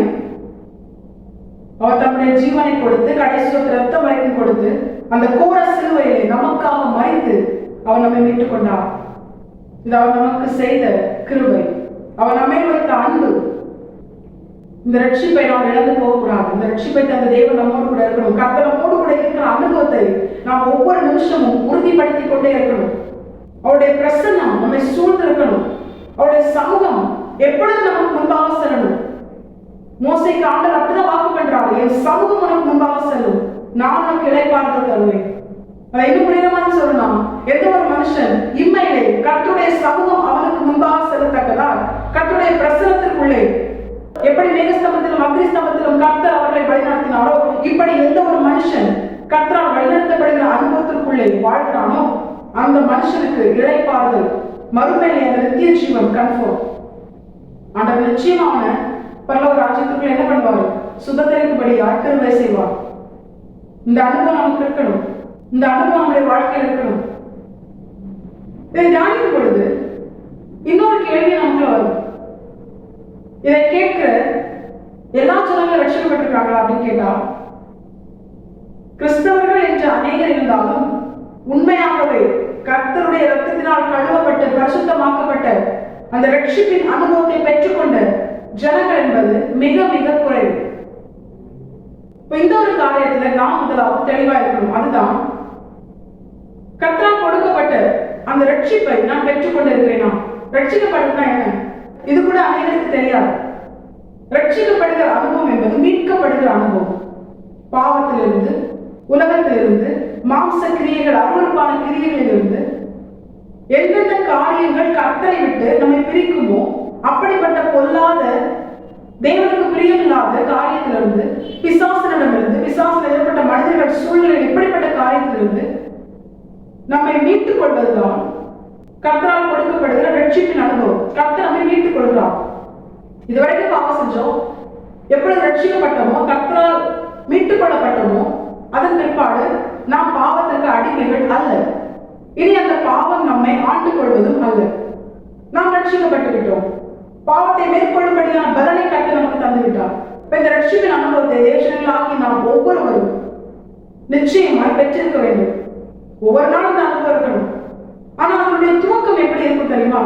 அவர் தம்முடைய ஜீவனை கொடுத்து, கடைசி ரத்தம் வரைக்கும் கொடுத்து, அந்த கோர சிலுவையிலே நமக்காக மறித்து அவர் நம்மை மீட்டுக் கொண்டார். இது அவர் நமக்கு செய்த கிருபை, அவர் நம்மை வைத்த அன்பு. இந்த ரட்சிப்பை நாம் இழந்து போகக்கூடாது. இந்த ரட்சிப்பை தந்த தேவன் நம்மோடு கூட இருக்கணும். கர்த்தர் நம்மோடு கூட இருக்கிற அனுபவத்தை நாம் ஒவ்வொரு நிமிஷமும் உறுதிப்படுத்திக் கொண்டே இருக்கணும். அவருடைய பிரசன்னம் நம்மை சூழ்ந்து இருக்கணும். அவருடைய சமூகம் எப்பொழுது நமக்கு முன்பாக செல்லணும். மோசேக்கு ஆண்டவர் அப்படிதான் வாக்கு பண்றாரு, என் சமூகம் உனக்கு முன்பாக செல்லும், நான் உனக்கு இளைப்பாறுதல் தருவேன். அதை இன்னும் புரியாம சொல்லணும், எந்த ஒரு மனுஷன் இம்மையிலே கர்த்தருடைய சமூகம் அவனுக்கு முன்பாக செல்லத்தக்கதால், கர்த்தருடைய பிரசனத்திற்குள்ளே எப்படி மேகஸ்தம்பத்திலும் அக்னிஸ்தம்பத்திலும் கர்த்தர் அவர்களை வழிநடத்தினாரோ, இப்படி எந்த ஒரு மனுஷன் கர்த்தரால் வழிநடத்தப்படுகிற அனுபவத்திற்குள்ளே வாழ்கிறானோ அந்த மனுஷனுக்கு இளைப்பாறுதல், மறுமையிலே அந்த நித்திய ஜீவன் கன்ஃபார்ம். ஆண்டவர் நிச்சயமான பரலோக ராஜ்யத்திற்குள்ள என்ன பண்ணுவார்? சுதந்திரிக்கும்படி கிருபை செய்வார். இந்த அனுபவம் நமக்கு இருக்கணும். இந்த அனுபவம் நம்முடைய வாழ்க்கையில் இருக்கணும். இதை தியானிக்கும் பொழுது இன்னொரு கேள்வி நமக்கு வரும். இதை கேட்கிற எல்லா ஜனங்களும் ரட்சிக்கப்பட்டிருக்காங்களா அப்படின்னு கேட்டா, கிறிஸ்தவர்கள் என்று அநேகர் இருந்தாலும் உண்மையாகவே கர்த்தருடைய இரத்தத்தினால் கழுவப்பட்டு பரிசுத்தமாக்கப்பட்ட அந்த ரட்சிப்பின் அனுபவத்தை பெற்றுக்கொண்ட ஜனங்கள் என்பது மிக மிக குறைவு. இந்த ஒரு காரியத்துல நாம் முதலாவது தெளிவா இருக்கணும். அதுதான், கர்த்தரால் கொடுக்கப்பட்ட அந்த ரட்சிப்பை நான் பெற்றுக்கொண்டிருக்கிறேனா? ரட்சிக்கப்படுதுன்னா என்ன? இது கூட அனைவருக்கு தெரியாது. ரட்சிக்கப்படுகிற அனுபவம் என்பது மீட்கப்படுகிற அனுபவம். பாவத்திலிருந்து, உலகத்திலிருந்து, மாம்ச கிரியைகள், அருவருப்பான கிரியைகளிலிருந்து எந்தெந்த காரியங்கள் கர்த்தரை விட்டு நம்மை பிரிக்குமோ அப்படிப்பட்ட பொல்லாத, தேவனுக்கு பிரியமில்லாத காரியத்திலிருந்து, பிசாசனிடமிருந்து, பிசாசில் ஏற்பட்ட மனிதர்கள், சூழ்நிலை, இப்படிப்பட்ட காரியத்திலிருந்து நம்மை மீட்டுக் கொள்வதுதான் கர்த்தரால் கொடுக்கப்படுகிற ரட்சிப்பின் அனுபவம். கர்த்தர் நம்மை மீட்டுக் கொள்கிறார். இதுவரைக்கும் பாவம் செஞ்சோம், எப்பொழுது ரட்சிக்கப்பட்டோமோ கர்த்தரால் மீட்டுக் கொள்ளப்பட்டோமோ அதன் பிற்பாடு நாம் பாவத்திற்கு அடிமைகள் அல்ல. இனி அந்த பாவம் நம்மை ஆண்டு கொள்வதும் அல்ல. நாம் ரட்சிக்கப்பட்டு விட்டோம். பாவத்தை மேற்கொள்ளும்படியான பலனை கட்டு நமக்கு தந்துவிட்டார். இந்த ரட்சிப்பின் அனுபவத்தை தேவஜனங்களாகி நாம் ஒவ்வொருவரும் நிச்சயமாய் பெற்றிருக்க வேண்டும். ஒவ்வொரு நாளும் இந்த அனுபவம் இருக்கணும். ஆனா அதனுடைய துவக்கம் எப்படி இருக்கும் தெரியுமா?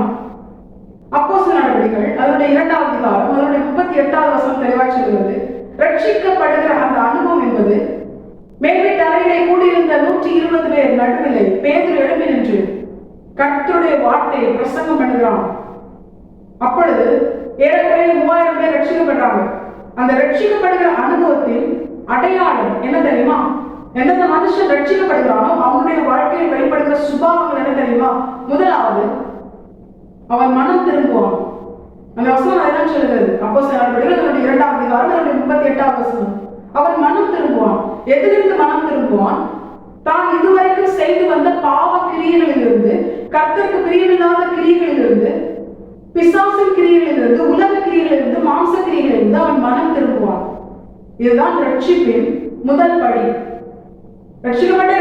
அப்போஸ்தலர் நடவடிக்கைகள் அதனுடைய 2ஆம் அதிகாரம் அதனுடைய 38வது வசனம் தெளிவாக சொல்கிறது. ரட்சிக்கப்படுகிற அந்த அனுபவம் என்பது மேல்வீட்டு அறையிலே கூடியிருந்த 120 பேர் நடுவிலே பேதுரு எழுப்பி நின்று கர்த்தருடைய வார்த்தையை பிரசங்கம் பண்ணுகிறான். அப்பொழுது ஏறக்குறைய 3000 பேர் ரட்சிக்கப்படுறாங்க. அந்த ரட்சிக்கப்படுகிற அனுபவத்தின் அடையாளம் என்ன தெரியுமா? எந்தெந்த மனுஷன் ரட்சிக்கப்படுகிறானோ அவனுடைய வாழ்க்கையில் வெளிப்படுகிற சுபாவங்கள் என்ன தெரியுமா? முதலாவது, அவன் மனம் திரும்புவான். அந்த வசனம் அதான் சொல்லுகிறது. அப்போஸ்தலர் நடவடிக்கைகள் அதனுடைய 2ஆம் அதிகாரம் அதனுடைய 38வது வசனம். அவன் மனம் திரும்புவான். எதிலிருந்து மனம் திரும்புவான்? தான் இதுவரைக்கும் செய்து வந்த பாவ கிரியைகளிலிருந்து, கர்த்தருக்கு பிரியமில்லாத கிரியைகளிலிருந்து, பிசாசின் கிரியைகளிலிருந்து, உலக கிரியைகளிலிருந்து, மாம்ச கிரியைகளிலிருந்து அவன் மனம் திரும்புவான். இதுதான் ரட்சிப்பின் முதல் படி. ரட்சிக்கப்பட்ட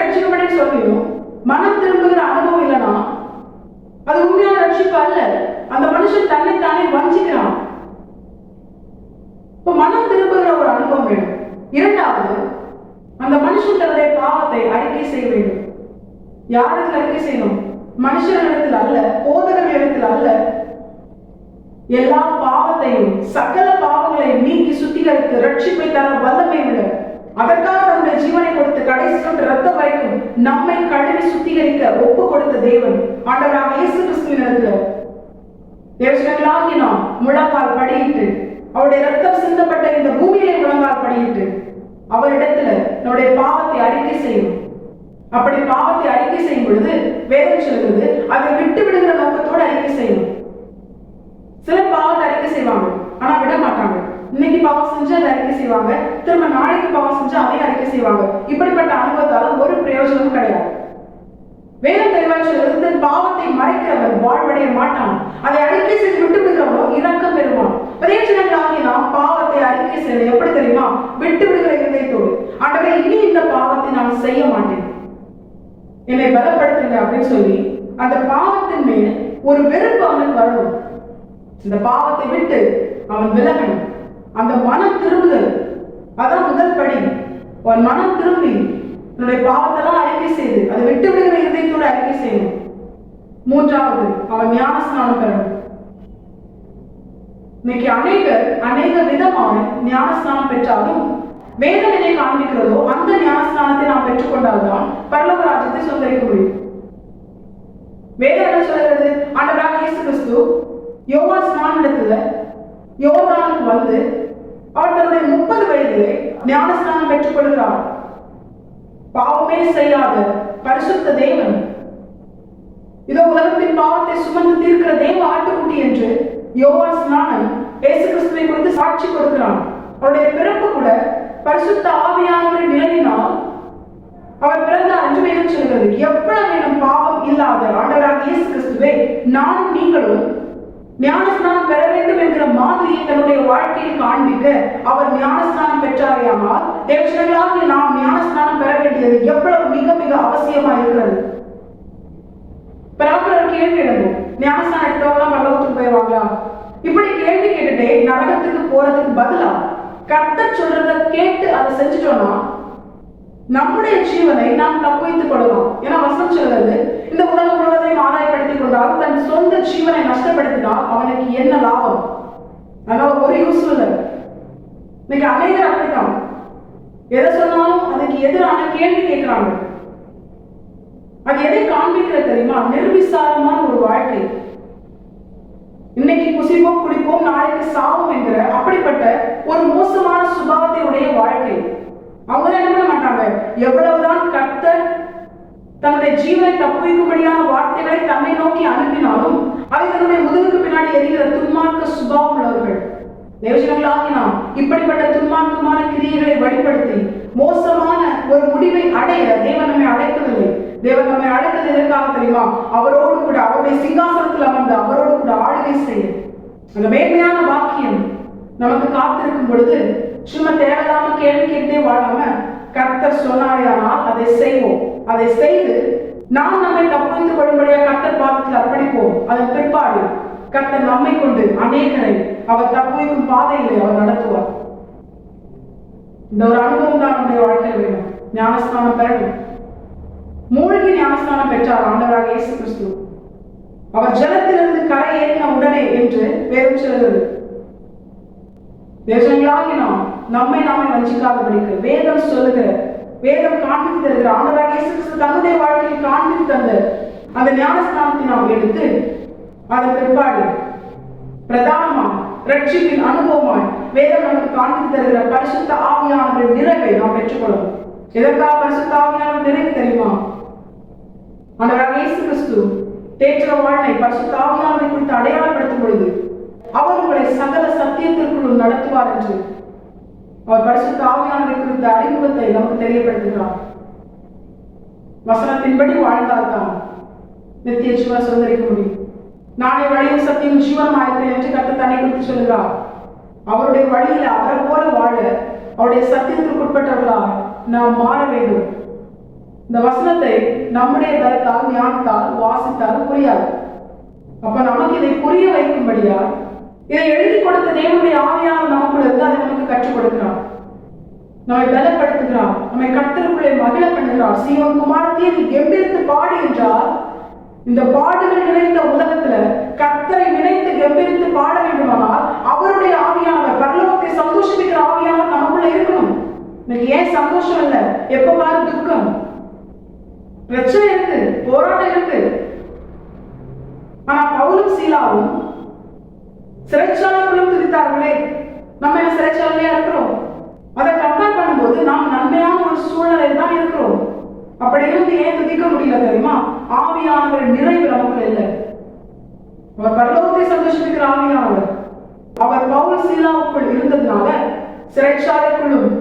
சொல்லியும் மனம் திரும்புகிற அனுபவம் இல்லைனா அது உண்மையான ரட்சிப்பு அல்ல. அந்த மனுஷன் தன்னைத்தானே வஞ்சிக்கிறான். இப்ப மனம் திரும்புகிற ஒரு அனுபவம் வேணும். இரண்டாவது, அந்த மனுஷன் தன்னுடைய பாவத்தை அறிக்கை செய்ய வேண்டும். யாரிடத்தில் அறிக்கை செய்யணும்? மனுஷர்களிடத்தில் அல்ல, போதகர்களிடத்தில் அல்ல. எல்லா பாவத்தையும் சகல பாவங்களையும் நீக்கி சுத்திகரித்து ரட்சிப்பை தர வல்லமை உள்ள, அதற்காக நம்முடைய ஜீவனை கொடுத்து கடைசி சொட்டு ரத்தம் வரைக்கும் நம்மை கழுவி சுத்திகரிக்க ஒப்பு கொடுத்த தேவன் ஆண்டவராக இயேசு கிறிஸ்துவினிடத்துல தேவஜனங்களாகி நாம் முழங்கால் படியிட்டு, அவருடைய ரத்தம் சிந்தப்பட்ட இந்த பூமியிலே முழங்கால் படியிட்டு அவரிடத்துல நம்முடைய பாவத்தை அறிக்கை செய்யணும். அப்படி பாவத்தை அறிக்கை செய்யும் பொழுது வேதம் சொல்கிறது, அதை விட்டு விடுகிற நோக்கத்தோடு அறிக்கை செய்யணும். சிலர் பாவத்தை அறிக்கை செய்வாங்க, ஆனா விட மாட்டாங்க. இன்னைக்கு பாவம் செஞ்சு அதை அறிக்கை செய்வாங்க, திரும்ப நாளைக்கு பாவம் செஞ்சு அதையும் அறிக்கை செய்வாங்க. இப்படிப்பட்ட அனுபவத்தால ஒரு பிரயோஜனமும் கிடையாது. வேதம் தெளிவாக சொல்கிறது, பாவத்தை மறைக்கிறவன் வாழ்வடைய மாட்டான், அதை அறிக்கை செய்து விட்டு விடுகிறவனோ இரக்கம் பெறுவான். பிரயோஜனங்களாகி நாம் பாவத்தை அறிக்கை செய்ய எப்படி தெரியுமா? விட்டு விடுகிற இதயத்தோடு, ஆண்டவரே இனி இந்த பாவத்தை நான் செய்ய மாட்டேன், என்னை பலப்படுத்துங்க அப்படின்னு சொல்லி அந்த பாவத்தின் மேல் ஒரு வெறுப்பு அவனுக்கு வரணும். இந்த பாவத்தை விட்டு அவன் விலகணும். அந்த மனம் திரும்புதல் அதான் முதல் படி. அவன் மனம் திரும்பி தன்னுடைய பாவத்தெல்லாம் அறிக்கை செய்து அதை விட்டு விடுகிற இதயத்தோடு அறிக்கை செய்யணும். மூன்றாவது, அவன் ஞான ஸ்நானம் பெறணும். இன்னைக்கு அநேக விதமான ஞான ஸ்நானம் பெற்றாலும் வேதம் எதை காண்பிக்கிறதோ அந்த ஞான ஸ்நானத்தை நாம் பெற்றுக்கொண்டால்தான் பரலோக ராஜ்யத்தை சொந்தரிக்க முடியும். வேதம் என்ன சொல்கிறது? ஆண்டவராக இயேசு கிறிஸ்து யோவான் ஸ்நானத்துல யோர்தானுக்கு வந்து அவர் தன்னுடைய 30 வயதிலே ஞான ஸ்நானம் பெற்றுக் கொள்கிறார். பாவமே செய்யாத பரிசுத்த தேவன், இதோ உலகத்தின் பாவத்தை சுமந்து தீர்க்கிற தேவ ஆட்டுக்குட்டி என்று யோவான் ஸ்நானன் இயேசு கிறிஸ்துவை குறித்து சாட்சி கொடுக்கிறான். அவருடைய பிறப்பு கூட பரிசுத்த ஆவியானவரின் நிலையினால் அவர் பிறந்தார் என்று வேதம் சொல்கிறது. எவ்வளவு வேணும் பாவம் இல்லாத ஆண்டவராக இயேசு கிறிஸ்துவை நானும் நீங்களும் ஞானஸ்நானம் பெற வேண்டும் என்கிற மாதிரியை தன்னுடைய வாழ்க்கையில் காண்பிக்க அவர் ஞானஸ்நானம் பெற்றாரையானால் தேவஜனங்களாக நாம் ஞானஸ்நானம் பெற வேண்டியது எவ்வளவு மிக மிக அவசியமா இருக்கிறது. பரம்பரை கேள்வி எழுதும், ஞானஸ்நானம் எடுத்தவங்க பரலோகத்துக்கு போயிடுவாங்களா? இப்படி கேள்வி கேட்டுட்டே நரகத்துக்கு போறதுக்கு பதிலா கர்த்தர் சொல்றத கேட்டு அதை செஞ்சுட்டோம்னா நம்முடைய ஜீவனை நாம் தப்புவித்துக் கொள்ளலாம். ஏன்னா வசனம் சொல்றது, இந்த உலகம் முழுவதையும் ஆதாயப்படுத்திக் கொண்டால் தன் சொந்த ஜீவனை நஷ்டப்படுத்தினால் அவனுக்கு என்ன லாபம்? அதனால ஒரு யூஸ் இல்லை. இன்னைக்கு அநேகர் அப்படித்தான், எதை சொன்னாலும் அதுக்கு எதிரான கேள்வி கேட்கிறாங்க. அது எதை காண்பிக்கிறது தெரியுமா? நிர்விசாரமான ஒரு வாழ்க்கை. இன்னைக்கு குசிப்போம் குடிப்போம் நாளைக்கு சாவோம் என்கிற அப்படிப்பட்ட ஒரு மோசமான சுபாவத்தை உடைய வாழ்க்கை. அவங்க என்ன பண்ண மாட்டாங்க, எவ்வளவுதான் கர்த்தர் தன்னுடைய ஜீவனை தப்புவிக்கும்படியான வார்த்தைகளை தன்னை நோக்கி அனுப்பினாலும் அதை தன்னுடைய முதுகுக்கு பின்னாடி எரிகிற துன்மார்க்க சுபாவம் உள்ளவர்கள். தேவஜனங்களாகி நாம் இப்படிப்பட்ட துன்மார்க்கமான கிரியைகளை வழிபடுத்தி மோசமான ஒரு முடிவை அடைய தேவன் நம்மை அழைக்கவில்லை. தேவன் நம்மை அழைத்தது எதற்காக தெரியுமா? அவரோடு கூட அவருடைய சிங்காசனத்தில் அமர்ந்து அவரோடு கூட ஆளுகை செய்ய. அந்த மேன்மையான வாக்கியம் நமக்கு காத்திருக்கும் பொழுது சும்மா தேவையில்லாம கேள்வி கேட்டே வாழாம கர்த்தர் சொன்னாயானால் அதை செய்வோம். அதை செய்து நாம் நம்மை தப்புவித்துக் கொள்ளும்படியா கர்த்தர் பாதத்தில் அர்ப்பணிப்போம். அதன் பிற்பாடு கர்த்தர் நம்மை கொண்டு அநேகரை அவர் தப்புவிக்கும் பாதையிலே அவர் நடத்துவார். இந்த ஒரு அனுபவம் தான் நம்முடைய வாழ்க்கையில் வேணும். ஞானஸ்நானம் பெறணும். மூழ்கி ஞானஸ்நானம் பெற்றார் ஆண்டவராக இயேசு கிறிஸ்து. அவர் ஜலத்திலிருந்து கரை ஏறின உடனே என்று வேதம் சொல்கிறது. தேசங்களாகி நாம் நம்மை நாமே வஞ்சிக்காதபடிக்கு வேதம் சொல்லுகிற, வேதம் காண்பித்து தருகிற ஆண்டவராக இயேசு கிறிஸ்து தன்னுடைய வாழ்க்கையில் காண்பித்து தந்த அந்த ஞானஸ்நானத்தை நாம் எடுத்து அதன் பிற்பாடு பிரதானமாக ரட்சிப்பின் அனுபவமாய் வேதம் நமக்கு காண்பித்து தருகிற பரிசுத்த ஆவியானவரின் நிறைவை நாம் பெற்றுக்கொள்ளணும். எதற்காக பரிசுத்த ஆவியானவர் நிறைவு தெரியுமா? ஆண்டவராக இயேசு கிறிஸ்து தேற்ற வாழ்வை பரிசுத்த ஆவியானவரை குறித்து அடையாளப்படுத்தும் பொழுது அவர் உங்களை சகல சத்தியத்திற்குள்ளும் நடத்துவார் என்று அவர் பரிசுத்த ஆவியானவரை குறித்த அறிமுகத்தை நமக்கு தெரியப்படுத்துகிறார். வசனத்தின்படி வாழ்ந்தால்தான் நித்திய ஜீவனை சுதந்திரிக்க முடியும். நானே வழியும் சத்தியம் ஜீவனம் ஆயிருக்கிறேன் என்று கர்த்தர் தன்னை குறித்து சொல்கிறார். அவருடைய வழியில் அவரை போல வாழ அவருடைய சத்தியத்திற்குட்பட்டவர்களாக நாம் மாற வேண்டும். இந்த வசனத்தை நம்முடைய பலத்தால் ஞானத்தால் வாசித்தால் புரியாது. அப்ப நமக்கு இதை புரிய வைக்கும்படியா இதை எழுதி கொடுத்த தேவனுடைய ஆவியானவர் நமக்குள்ள இருந்து அதை நமக்கு கற்றுக் கொடுக்கிறார். நம்மை பலப்படுத்துகிறார். நம்மை கர்த்தருக்குள்ளே மகிழ பண்ணுகிறார். சீயோன் குமாரத்தியை நீ கெம்பீரித்து பாடு என்றால், இந்த பாடுகள் நிறைந்த உலகத்துல கர்த்தரை நினைத்து கெம்பீரித்து பாட வேண்டுமானால் அவருடைய ஆவியானவர், பரலோகத்தை சந்தோஷிக்கிற ஆவியானவர் நமக்குள்ள இருக்கணும். இன்னைக்கு ஏன் சந்தோஷம் இல்லை? எப்ப பாரு துக்கம், பிரச்சனை இருக்கு, போராட்டம் இருக்கு. ஆனா பவுலும் சீலாவும் சிறைச்சாலைகளும் துதித்தார்களே. நம்ம என்ன சிறைச்சாலையா இருக்கிறோம்? அதை கம்பேர் பண்ணும்போது நாம் நன்மையான ஒரு சூழ்நிலையில் தான் இருக்கிறோம். அப்படி இருந்து ஏன் துதிக்க முடியல தெரியுமா? ஆவியானவர் நிறைவு நமக்கு இல்லை. அவர் பரலோகத்தை சந்தோஷிக்கிற ஆவியானவர். அவர் பவுல் சீலாவுக்குள் இருந்ததுனால சிறைச்சாலைக்குள்ளும்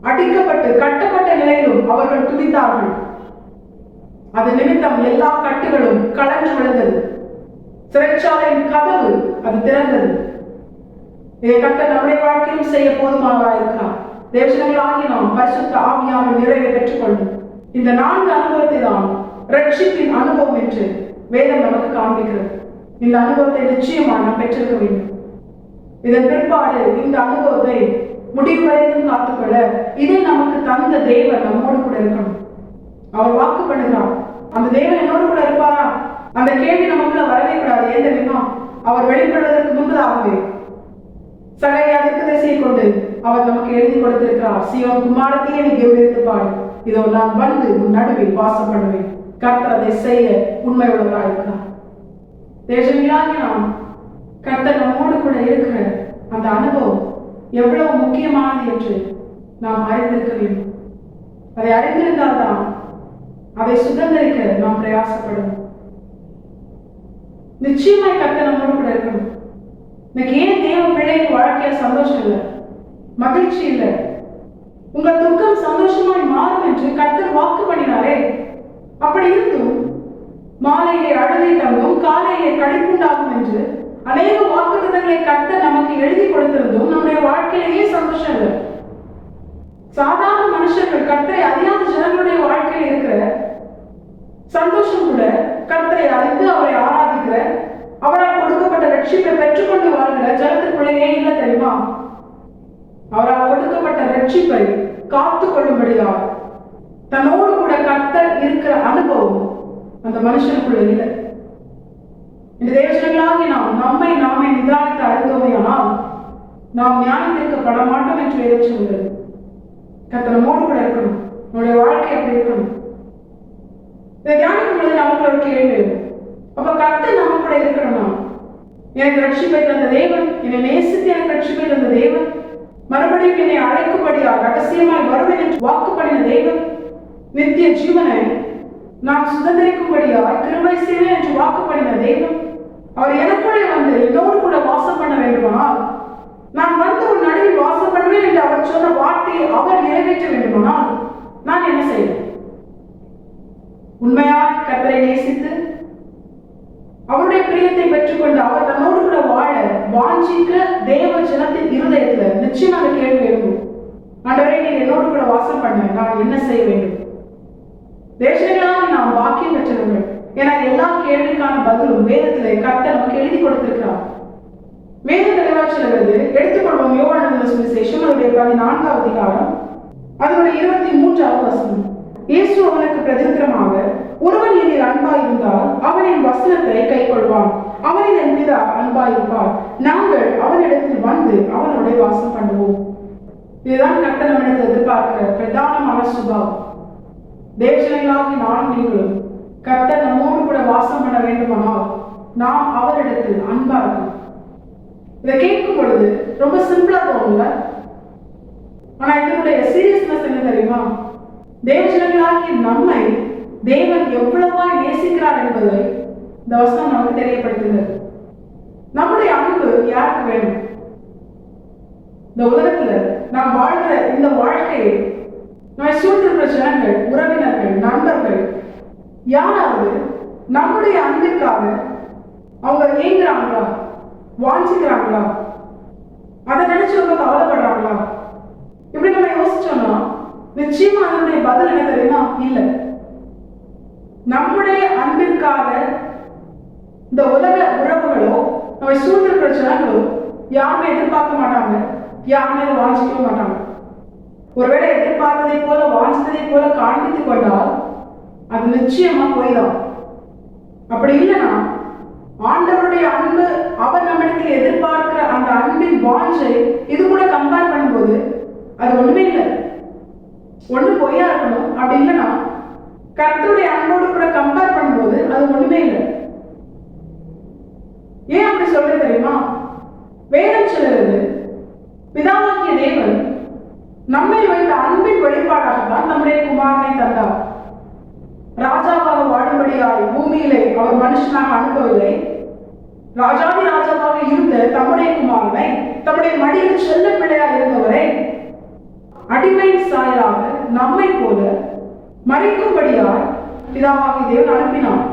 அடிக்கப்பட்டு கட்டப்பட்ட நிலையிலும் அவர்கள் துதித்தார்கள். அது நிமித்தம் எல்லா கட்டுகளும் கலன்று விழுந்தது. சிறைச்சாலையின் கதவு அது திறந்தது. இதை கர்த்தர் நம்முடைய வாழ்க்கையும் செய்ய போதுமானவராக இருக்கிறார். தேவஜனங்களாகி நாம் பரிசுத்த ஆவியானவர் நிறைவை பெற்றுக்கொள்ளும். இந்த 4 அனுபவத்தை தான் ரட்சிப்பின் அனுபவம் என்று வேதம் நமக்கு காண்பிக்கிறது. இந்த அனுபவத்தை நிச்சயமாக நாம் பெற்றிருக்க வேண்டும். இதன் பிற்பாடு இந்த அனுபவத்தை முடிவு வரைக்கும் காத்துக்கொள்ள இதை நமக்கு தந்த தேவன் நம்மோடு கூட இருக்கணும். அவர் வாக்கு பண்ணுகிறார். அந்த தேவன் என்னோடு கூட இருப்பாரா? அந்த கேள்வி நமக்குள்ள வரவே கூடாது. ஏன் தெரியுமா? அவர் வெளிப்படுவதற்கு முன்பதாகவே சகல திசையை கொண்டு அவர் நமக்கு எழுதி கொடுத்திருக்கிறார். சீயோன் குமாரத்தியை நீ கெம்பீரித்து பாடு, இதோ நான் வந்து உன் நடுவில் வாசம் பண்ணுவேன். கர்த்தர் அதை செய்ய உண்மை உள்ளவராக இருக்கிறார். தேசங்களாகி நாம் கர்த்தர் நம்மோடு கூட இருக்கிற அந்த அனுபவம் எவ்வளவு முக்கியமானது என்று நாம் அறிந்திருக்க வேண்டும். அதை அறிந்திருந்தால்தான் அதை சுதந்திரிக்க நாம் பிரயாசப்படும். நிச்சயமாய் கர்த்தர் நம்மோடு கூட இருக்கணும். இன்னைக்கு ஏன் தேவ பிள்ளைக்கு வாழ்க்கையில சந்தோஷம் இல்லை, மகிழ்ச்சி இல்லை? உங்கள் துக்கம் சந்தோஷமாய் மாறும் என்று கர்த்தர் வாக்கு பண்ணினாரே. அப்படி இருந்தும் மாலையிலே அழுகை தங்கும், காலையிலே களிப்புண்டாகும் என்று அநேக வாக்குத்தத்தங்களை கர்த்தர் நமக்கு எழுதி கொடுத்திருந்தும் நம்முடைய வாழ்க்கையிலேயே சந்தோஷம் இல்லை. சாதாரண மனுஷர்கள், கர்த்தரை அறியாத ஜனங்களுடைய வாழ்க்கையில் இருக்கிற சந்தோஷம் கூட கர்த்தரை அறிந்து அவரை ஆராதிக்கிற, அவரால் கொடுக்கப்பட்ட ரட்சிப்பை பெற்றுக்கொண்டு வாழ்கிற ஜனத்திற்குள்ளேயே இல்லை தெரியுமா? அவரால் கொடுக்கப்பட்ட ரட்சிப்பை காத்து கொள்ளும்படியா தன்னோடு கூட கர்த்தர் இருக்கிற அனுபவம் அந்த மனுஷனுக்குள்ள இல்லை. இந்த தேவஜனங்களாகி நாம் நம்மை நாமே நிதானித்து அறிந்தோமையானால் நாம் ஞானத்திற்கப்பட மாட்டோம் என்று வேதம் சொல்கிறது. கர்த்தர் நம்மோடு கூட இருக்கணும். நம்முடைய வாழ்க்கை அப்படி இருக்கணும். இதை தியானிக்கும் பொழுது நமக்கு ஒரு கேள்வி எழும். அப்ப கர்த்தர் நம்ம கூட இருக்கணும்னா, எனக்கு ரட்சிப்பை தந்த தேவன், என்னை நேசித்து எனக்கு ரட்சிப்பை தந்த தேவன், மறுபடியும் என்னை அழைக்கும்படியா ரகசியமாய் வருவேன் என்று வாக்கு பண்ணின தேவன், நித்திய ஜீவனை நான் சுதந்திரிக்கும்படியா கிருபை செய்வேன் என்று வாக்கு பண்ணின தேவன், அவர் எனக்குள்ளே வந்து என்னோடு கூட வாசம் பண்ண வேண்டுமானால், நான் வந்து ஒரு நடுவில் வாசம் பண்ணுவேன் என்று அவர் சொன்ன வார்த்தையை அவர் நிறைவேற்ற வேண்டுமானால் நான் என்ன செய்வேன்? உண்மையாய் கர்த்தரை நேசித்து அவருடைய பிரியத்தை பெற்றுக்கொண்டு அவர் தன்னோடு கூட வாழ வாஞ்சிக்க தேவ ஜனத்தின் இருதயத்துல நிச்சயம் அந்த கேள்வி எழும். ஆண்டவரே, நீர் என்னோடு கூட வாசம் பண்ண நான் என்ன செய்ய வேண்டும்? தேசங்களாக நாம் வாக்கியம் பெற்றவர்கள். ஏன்னா எல்லா கேள்விக்கான பதிலும் வேதத்திலே கர்த்தர் நமக்கு எழுதி கொடுத்திருக்கிறார். வேத தெளிவா சொல்கிறது. எடுத்துக்கொள்வோம் யோவான் எழுதின சுவிசேஷம் அதனுடைய 14வது அதிகாரம் அதனுடைய 23வது வசனம். இயேசு அவனுக்கு பிரதித்திரமாக, ஒருவன் என்னில் அன்பாய் இருந்தால் அவனின் வசனத்தை கைக்கொள்வான், அவனின் என் பிதா அன்பாய் இருப்பார், நாங்கள் அவனிடத்தில் வந்து அவனோட வாசம் பண்ணுவோம். இதுதான் கர்த்தர் நம்மிடத்தில் எதிர்பார்க்கிற பிரதானமான சுபாவம். தேவஜனங்களாகி நானும் நீங்களும் கர்த்தர் நம்மோடு கூட வாசம் பண்ண வேண்டுமானால் நாம் அவரிடத்தில் அன்பா இருக்கணும். இதை கேட்கும் பொழுது ரொம்ப சிம்பிளா தோணுங்க. ஆனா இதனுடைய சீரியஸ்னஸ் என்ன தெரியுமா? தேவஜனங்களாகி நம்மை தேவன் எவ்வளவா நேசிக்கிறார் என்பதை இந்த வசனம் நமக்கு தெரியப்படுத்துகிறது. நம்முடைய அன்பு யாருக்கு வேணும்? இந்த உலகத்துல நாம் வாழ்கிற இந்த வாழ்க்கையை நம்மை சூழ்ந்திருக்கிற ஜனங்கள், உறவினர்கள், நண்பர்கள் யாராவது நம்முடைய அன்பிற்காக அவங்க ஏங்குறாங்களா, வாஞ்சிக்கிறாங்களா, அதை நினைச்சு அவங்க கவலைப்படுறாங்களா? இப்படி நம்ம யோசிச்சோம்னா நிச்சயமா அதனுடைய பதில் என்ன தெரியுமா? இல்லை. நம்முடைய அன்பிற்காக இந்த உலக உறவுகளோ நம்ம சூழ்ந்திருக்கிற ஜனங்களோ யாருமே எதிர்பார்க்க மாட்டாங்க, யாருமே வாஞ்சிக்க மாட்டாங்க. ஒருவேளை எதிர்பார்த்ததை போல வாஞ்சித்ததை போல காண்பித்துக் கொண்டால் அது நிச்சயமா போய்தான். அப்படி இல்லைன்னா ஆண்டவருடைய அன்பு, அவர் நம்மிடத்தில் எதிர்பார்க்கிற அந்த அன்பின் வாஞ்சை இது கூட கம்பேர் பண்ணும்போது அது ஒண்ணுமே இல்லை. ஒண்ணு பொய்யா இருக்கணும். அப்படி இல்லைன்னா கர்த்தருடைய அன்போடு கூட கம்பேர் பண்ணும்போது அது ஒண்ணுமே இல்லை. ஏன் அப்படி சொல்றது தெரியுமா? வேதம் சொல்லுறது, பிதாவாகிய தேவன் நம்மை வைத்த அன்பின் வெளிப்பாடாகத்தான் நம்முடைய குமாரனை தந்தார். ராஜாவாக வாழும்படியாய் பூமியிலே அவர் மனுஷனாக அனுப்பவில்லை. ராஜாதி ராஜாவாக இருந்த தம்முடைய குமாரனை, தம்முடைய மடியில் செல்ல பிள்ளையாக இருந்தவரை அடிமையின் சாயலாக நம்மை போல மறிக்கும்படியாய் பிதாவாகிய தேவன் அனுப்பினார்.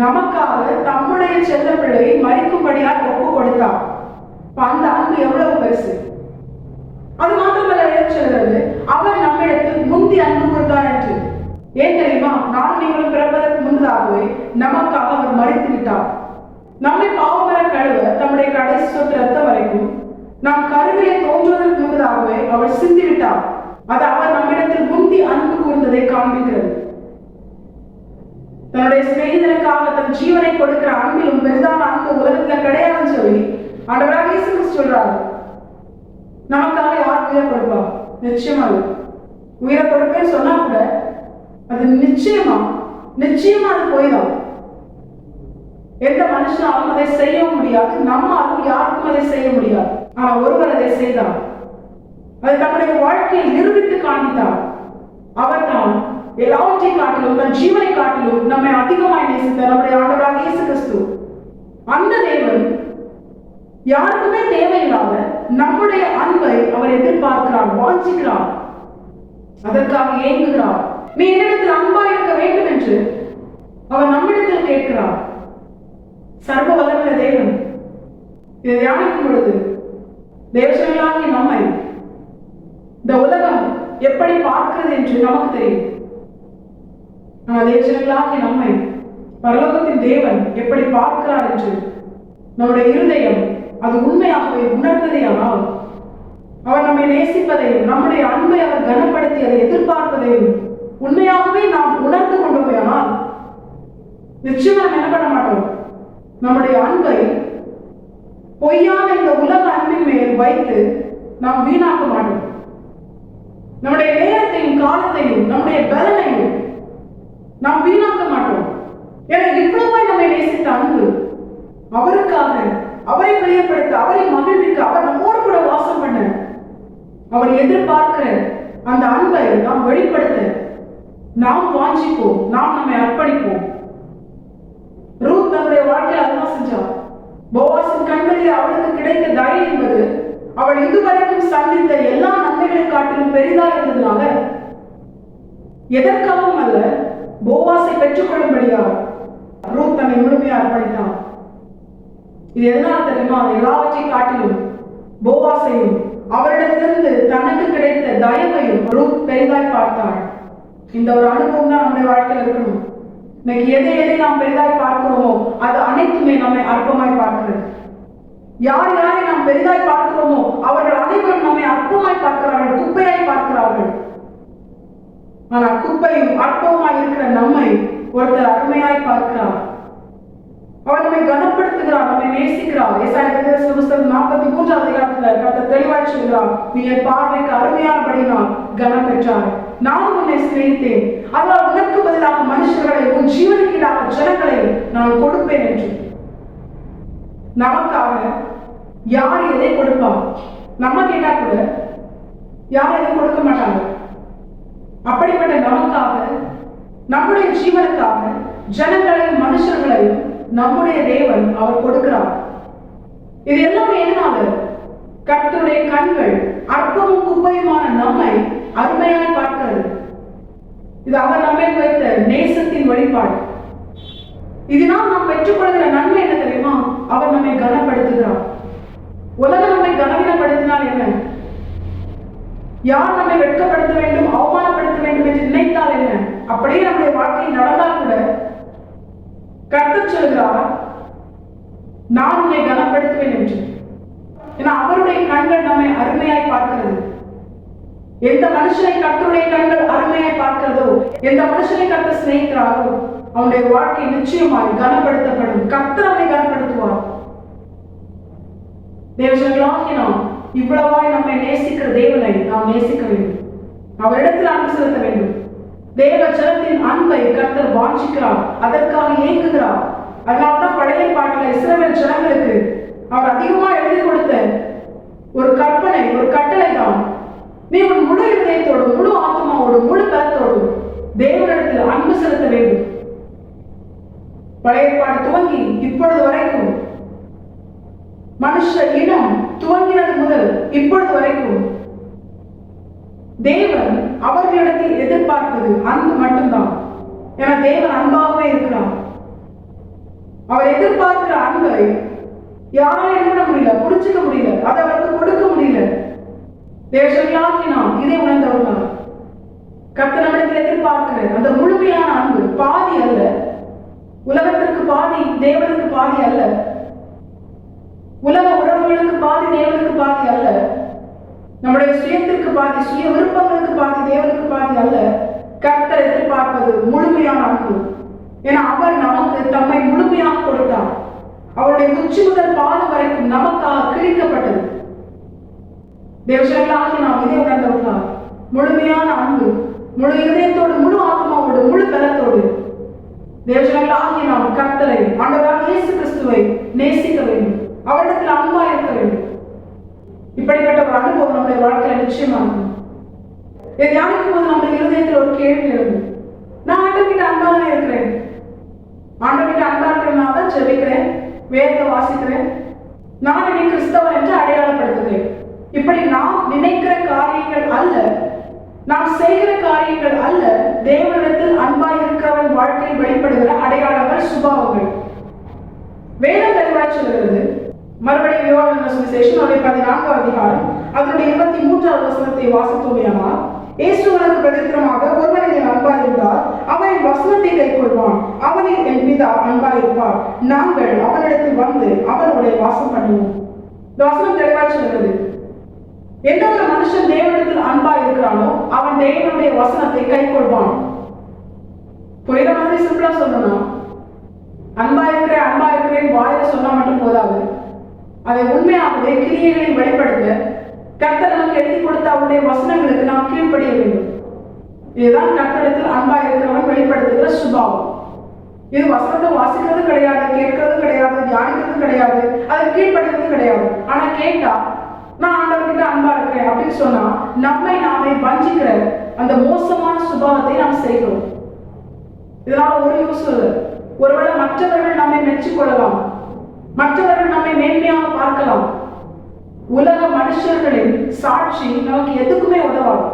நமக்காக தம்முடைய செல்ல பிள்ளையை மறிக்கும்படியாய் ஒப்பு கொடுத்தார். அந்த அன்பு எவ்வளவு பெருசு! அது மாத்திரமல்ல, சொல்கிறது அவர் நம்மிடத்தில் முந்தி அன்பு கொடுத்தார் என்று. ஏன் தெரியுமா? நான் நீங்களும் பிறப்பதற்கு முன்பதாகவே நமக்காக அவர் மறித்து விட்டார். நம்மை பாவமர கழுவ தம்முடைய கடைசி சொட்டு ரத்தம் வரைக்கும் நாம் கருவிலே தோன்றுவதற்கு முன்பதாகவே அவர் சிந்தி விட்டார். அது அவர் நம்மிடத்தில் முந்தி அன்பு கூர்ந்ததை காண்பிக்கிறது. தன்னுடைய சிநேகிதனுக்காக தன் ஜீவனை கொடுக்கிற அன்பிலும் பெரிதான அன்பு உலகத்துல கிடையாதுன்னு சொல்லி ஆண்டவராகிய இயேசு கிறிஸ்து சொல்றாரு. நமக்காக யார் உயிரை கொடுப்பா? நிச்சயமா உயிரை கொடுப்பேன்னு சொன்னா கூட அது நிச்சயமா அது போய்தான். எந்த மனுஷனாலும் அதை செய்ய முடியாது, நம்மாலும் யாருக்கும் அதை செய்ய முடியாது. ஆனா ஒருவர் அதை செய்தார், அதை தன்னுடைய வாழ்க்கையில் நிரூபித்து காண்பித்தார். அவர் தான் எல்லாவற்றை காட்டிலும், தன் ஜீவனை காட்டிலும் நம்மை அதிகமாய் நேசித்த நம்முடைய ஆண்டவராகிய இயேசு கிறிஸ்து. அந்த தேவன் யாருக்குமே தேவையில்லாத நம்முடைய அன்பை அவர் எதிர்பார்க்கிறார், வாஞ்சிக்கிறார், அதற்காக ஏங்குகிறார். நீ என்னிடத்தில் அன்பா இருக்க வேண்டும் என்று அவர் நம்மிடத்தில் கேட்கிறார். சர்வ வல்லமையுள்ள தேவன். இதை தியானிக்கும் பொழுது தேவசங்களாகிய நம்மை இந்த உலகம் எப்படி பார்க்கிறது என்று நமக்கு தெரியும். ஆனால் தேவசங்களாகிய நம்மை பரலோகத்தின் தேவன் எப்படி பார்க்கிறார் என்று நம்முடைய இருதயம் அது உண்மையாகவே உணர்ந்ததையானால், அவர் நம்மை நேசிப்பதையும் நம்முடைய அன்பை அவர் கனப்படுத்தி அதை எதிர்பார்ப்பதையும் உண்மையாகவே நாம் உணர்ந்து கொண்டு போயானால் நிச்சயமா நாம் என்ன பண்ண மாட்டோம்? நம்முடைய அன்பை பொய்யான இந்த உலக அன்பின் மேல் வைத்து நாம் வீணாக்க மாட்டோம். நம்முடைய நேரத்தையும் காலத்தையும் நம்முடைய பலனையும் நாம் வீணாக்க மாட்டோம். ஏன்னா இவ்வளவாய் நம்மை நேசித்த அன்பு, அவருக்காக, அவரை பிரியப்படுத்த, அவரை மகிழ்விக்க, அவர் நம்மோடு கூட வாசம் பண்ண, அவர் எதிர்பார்க்கிற அந்த அன்பை நாம் வெளிப்படுத்த நாம் வாஞ்சிப்போம், நாம் நம்மை அர்ப்பணிப்போம். ரூத் தன்னுடைய வாழ்க்கையில் அதுதான் செஞ்சார். போவாசின் கண்களில் அவளுக்கு கிடைத்த தயை என்பது அவள் இதுவரைக்கும் சந்தித்த எல்லா நன்மைகளை காட்டிலும் பெரிதா இருந்ததுனால எதற்காகவும் அல்ல, போவாசை பெற்றுக்கொள்ளும்படியாக ரூத் தன்னை முழுமையாக அர்ப்பணித்தார். இது எதனால தெரியுமா? எல்லாவற்றை காட்டிலும் போவாசையும் அவரிடத்திலிருந்து தனக்கு கிடைத்த தயவையும் ரூத் பெரிதாய் பார்த்தாள். இந்த ஒரு அனுபவம் தான் நம்முடைய வாழ்க்கையில் இருக்கணும். இன்னைக்கு எதை எதை நாம் பெரிதாய் பார்க்கிறோமோ அது அனைத்துமே நம்மை அற்பமாய் பார்க்கிறது. யார் யாரை நாம் பெரிதாய் பார்க்கிறோமோ அவர்கள் அனைவரும் நம்மை அற்பமாய் பார்க்கிறார்கள், குப்பையாய் பார்க்கிறார்கள். ஆனா குப்பையும் அற்பமாய் இருக்கிற நம்மை ஒருத்தர் அருமையாய் பார்க்கிறார். அவர் நம்மை கனப்படுத்துகிறார், நம்மை நேசிக்கிறார். ஏசாயா 43 அதிகாரத்துல கர்த்தர் தெளிவாய் சொல்கிறார், நீ என் பார்வைக்கு அருமையானபடினால் கனம் பெற்றாய், நான் உன்னை சிநேகித்தேன், அதனால் உனக்கு பதிலாக மனுஷர்களை, உன் ஜீவனுக்கீடாக ஜனங்களை நான் கொடுப்பேன் என்று. நமக்காக யார் எதை கொடுப்பார்? நம்ம கேட்டா கூட யார் எதை கொடுக்க மாட்டாங்க. அப்படிப்பட்ட நமக்காக, நம்முடைய ஜீவனுக்காக ஜனங்களையும் மனுஷர்களையும் நம்முடைய தேவன் அவர் கொடுக்கிறார். இது எல்லாமே எதனால? கர்த்தருடைய கண்கள் அற்பமும் குப்பையுமான நம்மை அருமையாய் பார்க்கிறது. இது அவர் நம்மை வைத்த நேசத்தின் வெளிப்பாடு. இதனால் நாம் பெற்றுக்கொள்கிற நன்மை என்ன தெரியுமா? அவர் நம்மை கனப்படுத்துகிறார். உலகம் நம்மை கனவீனப்படுத்தினால் என்ன? யார் நம்மை வெட்கப்படுத்த வேண்டும், அவமானப்படுத்த வேண்டும் என்று நினைத்தால் என்ன? அப்படியே நம்முடைய வாழ்க்கை நடந்தால் கூட கர்த்தர் சொல்கிறார், நான் உன்னை கனப்படுத்துவேன் என்று. ஏன்னா அவருடைய கண்கள் நம்மை அருமையாய் பார்க்கிறது. எந்த மனுஷனை கர்த்தருடைய கண்கள் அருமையாய் பார்க்கிறதோ, எந்த மனுஷனை கர்த்தர் சிநேகிக்கிறாரோ அவனுடைய வாழ்க்கை நிச்சயமாய் கனப்படுத்தப்படும். கர்த்தர் நம்மை கனப்படுத்துவார். தேவஜனங்களாகிய நாம் இவ்வளவாய் நம்மை நேசிக்கிற தேவனை நாம் நேசிக்க வேண்டும், அவரிடத்தில் அன்பு செலுத்த வேண்டும். தேவ ஜனத்தின் அன்பை கர்த்தர் வாஞ்சிக்கிறார், அதற்காக ஏங்குகிறார். அதனால்தான் பழைய பாட்டில் இஸ்ரவேல் ஜனங்களுக்கு அவர் அதிகமா எழுதி கொடுத்த ஒரு கற்பனை, ஒரு கட்டளை தான், நீ உன் முழு இதயத்தோடு, முழு ஆத்மாவோடு, முழு பலத்தோடு தேவனிடத்தில் அன்பு செலுத்த வேண்டும். பழைய பாட்டு துவங்கி இப்பொழுது வரைக்கும், மனுஷ இனம் துவங்கினது முதல் இப்பொழுது வரைக்கும் தேவன் அவர்களிடத்தில் எதிர்பார்ப்பது அன்பு மட்டும்தான். என தேவன் அன்பாகவே இருக்கிறார். அவர் எதிர்பார்க்கிற அன்பை யாராலும் என்ன முடியல, புரிஞ்சுக்க முடியல, அதை அவருக்கு கொடுக்க முடியல. தேவர்களாகி நாம் இதை உணர்ந்தவர்கள். கர்த்தர் நம்மிடத்தில் எதிர்பார்க்கிற அந்த முழுமையான அன்பு பாதி அல்ல, உலகத்திற்கு பாதி, தேவனுக்கு பாதி அல்ல, உலக உறவுகளுக்கு பாதி, தேவனுக்கு பாதி அல்ல, நம்முடைய சுயத்திற்கு பாதி, சுய விருப்பங்களுக்கு பாதி, தேவனுக்கு பாதி அல்ல. கர்த்தர் எதிர்பார்ப்பது முழுமையான அன்பு. ஏன்னா அவர் நமக்கு தம்மை முழுமையாக கொடுத்தார். அவருடைய உச்சி முதல் பாதம் வரைக்கும் நமக்காக கிழிக்கப்பட்டது. தேவர்களாகி நாம் இதை உணர்ந்தவர்களால் முழுமையான அன்பு, முழு இதயத்தோடு, முழு ஆத்மாவோடு, முழு பலத்தோடு தேவர்களாகி நாம் கர்த்தரை, ஆண்டவராகிய இயேசு கிறிஸ்துவை நேசிக்க வேண்டும், அவரிடத்தில் அன்பா இருக்க வேண்டும். இப்படிப்பட்ட ஒரு அனுபவம் நம்முடைய வாழ்க்கையில நிச்சயமா இருக்கும். இதை தியானிக்கும் போது நம்முடைய இருதயத்தில் ஒரு கேள்வி எழுது, நான் ஆண்டவர்கிட்ட அன்பா தானே இருக்கிறேன், ஆண்டவர்கிட்ட அன்பா இருக்கிறதுனால தான் ஜெபிக்கிறேன், வேதத்தை வாசிக்கிறேன், நான் என்னை கிறிஸ்தவன் என்று அடையாளப்படுத்துகிறேன். இப்படி நாம் நினைக்கிற காரியங்கள் அல்ல, நாம் செய்கிற காரியங்கள் அல்ல, தேவனிடத்தில் அன்பாய் இருக்கிறவன் வாழ்க்கையில் வெளிப்படுகிற அடையாளங்கள், சுபாவங்கள். வேதம் தெளிவாய் சொல்கிறது. மறுபடியும் யோவான் சுவிசேஷம் 14 அதிகாரம் அதனுடைய 23வது வசனத்தை வாசித்தோமையானால், இயேசு உனக்கு பிரதித்திரமாக, ஒருவன் என் அன்பாய் இருந்தால் அவன் என் வசனத்தை கைக்கொள்வான், அவனில் என் பிதா அன்பாய் இருப்பார், நாங்கள் அவனிடத்தில் வந்து அவனுடைய வாசம் பண்ணுவோம். இந்த வசனம் தெளிவாய் சொல்கிறது. எந்த ஒரு மனுஷன் தேவனிடத்தில் அன்பாய் இருக்கிறானோ அவன் தேவனுடைய வசனத்தை கைக்கொள்வான். புரியுற மாதிரி சிம்பிளா சொல்லணும், அன்பா இருக்கிறேன் வாயில சொன்னா மட்டும் போதாது, அதை உண்மையாகவே கிரியைகளை வெளிப்படுத்த கர்த்தர் நமக்கு எழுதி கொடுத்த அவருடைய வசனங்களுக்கு நாம் கீழ்ப்படிய வேண்டும். இதுதான் கர்த்தரிடத்தில் அன்பா இருக்கிறவன் வெளிப்படுத்துகிற சுபாவம். இது வசனத்தை வாசிக்கிறது கிடையாது, கேட்கறது கிடையாது, தியானிக்கிறது கிடையாது, அதை கீழ்ப்படிவது கிடையாது. ஆனா கேட்டா நான் ஆண்டவர்கிட்ட அன்பா இருக்கிறேன் அப்படின்னு சொன்னா நம்மை நாமே வஞ்சிக்கிற அந்த மோசமான சுபாவத்தை நாம் செய்கிறோம். இதனால ஒரு யூஸ் இல்லை. ஒருவேளை மற்றவர்கள் நம்மை மெச்சிக்கொள்ளலாம், மற்றவர்கள் நம்மை மேன்மையாக பார்க்கலாம். உலக மனுஷர்களின் சாட்சி நமக்கு எதுக்குமே உதவாது.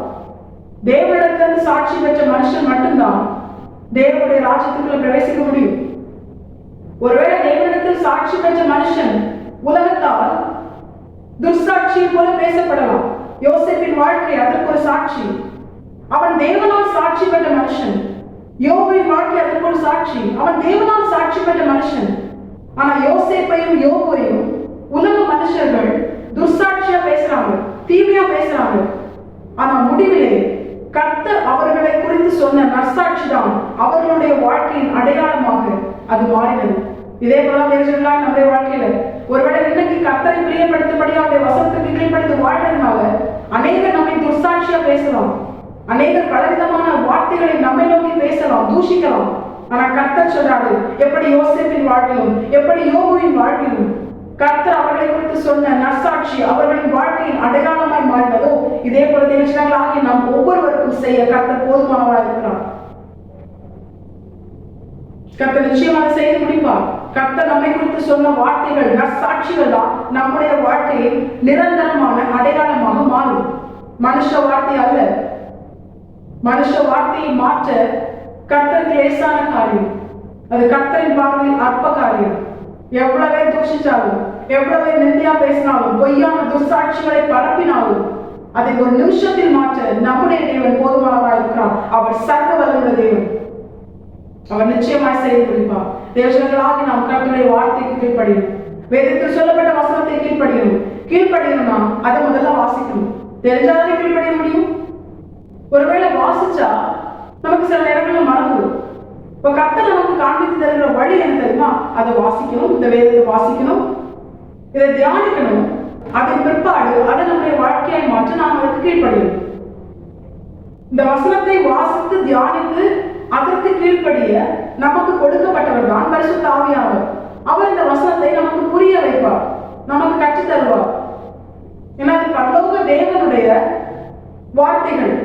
தேவனிடத்திலிருந்து சாட்சி பெற்ற மனுஷன் மட்டும்தான் தேவனுடைய ராஜ்யத்துக்குள்ள பிரவேசிக்க முடியும். ஒருவேளை தேவனிடத்தில் வேதத்தில் சாட்சி பெற்ற மனுஷன் உலகத்தால் துர்சாட்சியை போல பேசப்படலாம். யோசேப்பின் வாழ்க்கை அதற்கு ஒரு சாட்சி. அவன் தேவனால் சாட்சி பெற்ற மனுஷன். யோபுவின் வாழ்க்கை அதற்கு ஒரு சாட்சி. அவன் தேவனால் சாட்சி பெற்ற மனுஷன். ஆனா யோசேப்பையும் யோபுவையும் உலக மனுஷர்கள் துர்சாட்சியா பேசுறாங்க, தீமையா பேசுறாங்க. ஆனா முடிவிலே கர்த்தர் அவர்களை குறித்து சொன்ன நற்சாட்சி தான் அவர்களுடைய வாழ்க்கையின் அடையாளமாக அது மாறினது. இதே போல தேவர்களால் நம்முடைய வாழ்க்கையில ஒருவேளை இன்னைக்கு கர்த்தரை பிரியப்படுத்தும்படி அவருடைய வசனத்துக்கு கீழ்ப்படிந்து வாழ்றதுனால அநேகர் நம்மை துர்சாட்சியா பேசலாம், அநேகர் பலவிதமான வார்த்தைகளை நம்மை நோக்கி பேசலாம், தூஷிக்கலாம். ஆனா கர்த்தர் சொல்றாரு, எப்படி யோசேப்பின் வாழ்விலும் எப்படி யோபுவின் வாழ்விலும் கர்த்தர் அவர்களை குறித்து சொன்ன நற்சாட்சி அவர்களின் வாழ்க்கையின் அடையாளமாய் மாறினதோ இதே போல தேவர்களாகி நாம் ஒவ்வொருவருக்கும் செய்ய கர்த்தர் போதுமானவராக இருக்கிறார். கர்த்தர் நிச்சயமாக செய்து முடிப்பார். கர்த்தர் நம்மை குறித்து சொன்ன வார்த்தைகள் நற்சாட்சிகள் தான் நம்முடைய வாழ்க்கையில் நிரந்தரமான அடையாளமாக மாறும். மனுஷ வார்த்தை அல்ல. மனுஷ வார்த்தையை மாற்ற கர்த்தருக்கு லேசான காரியம். அது கர்த்தரின் பார்வையில் அற்ப காரியம். எவ்வளவே தூஷிச்சாலும், எவ்வளவே நிந்தியா பேசினாலும், பொய்யான துர்சாட்சிகளை பரப்பினாலும் அதை ஒரு நிமிஷத்தில் மாற்ற நம்முடைய தேவன் போதுமானவராக இருக்கிறார். அவர் சர்வ வல்லமுள்ள தேவன். அவர் நிச்சயமாய் செய்து முடிப்பார். தேவர்களாகி நாம் கர்த்தருடைய வார்த்தைக்கு கீழ்ப்படியும். வேதத்தில் சொல்லப்பட்ட வசனத்தை கீழ்ப்படியணும். கீழ்ப்படியணும்னா அதை முதல்ல வாசிக்கணும். தெரிஞ்சாலே கீழ்ப்படிய முடியும். ஒருவேளை வாசிச்சா நமக்கு சில நேரங்களில் மறந்துடும். இப்போ கர்த்தர் நமக்கு காண்பித்து தருகிற வழி என்ன தெரியுமா? அதை வாசிக்கணும், இந்த வேதத்தை வாசிக்கணும், இதை தியானிக்கணும். அதன் பிற்பாடு அதை நம்முடைய வாழ்க்கையை மாற்ற நாம் அதற்கு கீழ்ப்படியணும். இந்த வசனத்தை வாசித்து தியானித்து அதற்கு கீழ்ப்படிய நமக்கு கொடுக்கப்பட்டவர் தான் பரிசுத்த ஆவியானவர். அவர் இந்த வசனத்தை நமக்கு புரிய வைப்பார், நமக்கு கற்றுத் தருவார். ஏன்னா அது பரலோக தேவனுடைய வார்த்தைகள்.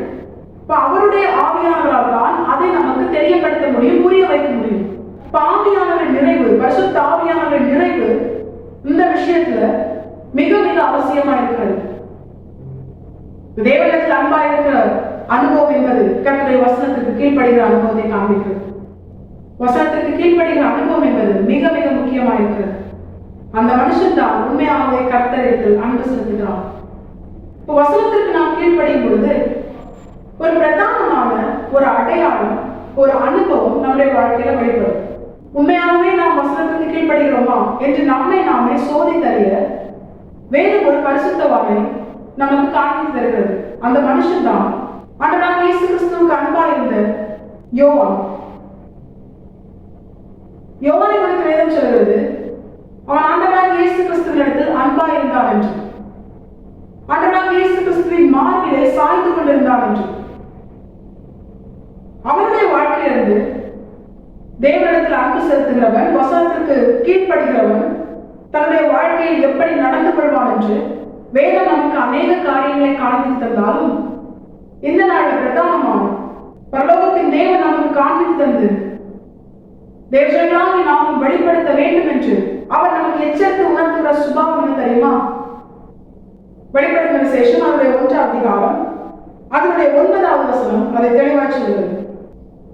இப்ப அவருடைய ஆவியானவரால் தான் அதை நமக்கு தெரியப்படுத்த முடியும், புரிய வைக்க முடியும். இப்ப ஆவியானவரின் நிறைவு, பரிசுத்த ஆவியானவரின் நிறைவு இந்த விஷயத்துல மிக மிக அவசியமா இருக்கிறது. தேவனிடத்தில் அன்பா இருக்கிற அனுபவம் என்பது கர்த்தருடைய வசனத்துக்கு கீழ்ப்படுகிற அனுபவத்தை காண்பிக்கிறது. வசனத்துக்கு கீழ்ப்படுகிற அனுபவம் என்பது மிக மிக முக்கியமா இருக்கிறது. அந்த மனுஷன் தான் உண்மையாகவே கர்த்தரிடத்தில் அன்பு செலுத்துகிறான். இப்போ வசனத்திற்கு நாம் கீழ்ப்படியும் பொழுது ஒரு பிரதானமான ஒரு அடையாளம், ஒரு அனுபவம் நம்முடைய வாழ்க்கையில வெளிப்படும். உண்மையாகவே நாம் வசனத்துக்கு கீழ்ப்படுகிறோமா என்று நம்மை நாமே சோதித்தறிய வேறு ஒரு பரிசுத்தவானை நமக்கு காண்பித்து தருகிறது. அந்த மனுஷன் தான் ஆண்டவராகிய இயேசு கிறிஸ்துவுக்கு அன்பா இருந்த யோவான். யோவானை குறித்து வேதம் சொல்கிறது, அவன் ஆண்டவராகிய இயேசு கிறிஸ்துவினிடத்தில் அன்பா இருந்தான் என்று, ஆண்டவராகிய இயேசு கிறிஸ்துவின் மார்பிலே சாய்ந்து கொண்டிருந்தான் என்று. அவனுடைய வாழ்க்கையிலிருந்து தேவனிடத்தில் அன்பு செலுத்துகிறவன், வசனத்திற்கு கீழ்ப்படுகிறவன் தன்னுடைய வாழ்க்கையில் எப்படி நடந்து கொள்வான் என்று வேதம் நமக்கு அநேக காரியங்களை காண்பித்து தந்தாலும் இந்த நாள் பிரதானமான பரலோகத்தின் தேவன் நமக்கு காண்பித்து தந்து தேவர்களாகி நாம் வெளிப்படுத்த வேண்டும் என்று அவர் நமக்கு எச்சரித்து உணர்த்துகிற சுபாவம் என்ன தெரியுமா? வெளிப்படுத்தின விசேஷம் அதனுடைய 1ஆம் அதிகாரம் அதனுடைய 9வது வசனம் அதை தெளிவாக சொல்கிறது.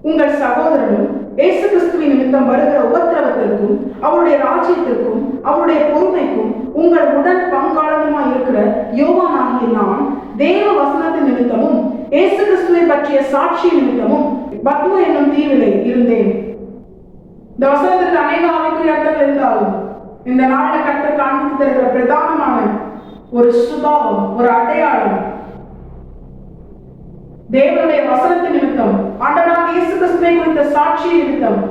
உங்கள் சகோதரனும் இயேசு கிறிஸ்துவின் நிமித்தம் வருகிற உபத்திரவத்திற்கும் அவருடைய ராஜ்யத்திற்கும் அவருடைய பொறுமைக்கும் உங்கள் உடன் பங்காளனுமாய் இருக்கிற யோவானாகிய நான் தேவ வசனத்தின் நிமித்தமும் இயேசு கிறிஸ்துவை பற்றிய சாட்சி நிமித்தமும் பத்மு என்னும் தீவிலே இருந்தேன். இந்த வசனத்திற்கு அநேக ஆவிக்குரிய அர்த்தங்கள் இருந்தாலும் இந்த நாளில் கர்த்தர் காண்பித்து தருகிற பிரதானமான ஒரு சுபாவம், ஒரு அடையாளம், தேவனுடைய வசனத்தின் நிமித்தம், ஆண்டவராகிய இயேசு கிறிஸ்துவை குறித்த சாட்சி நிமித்தம்.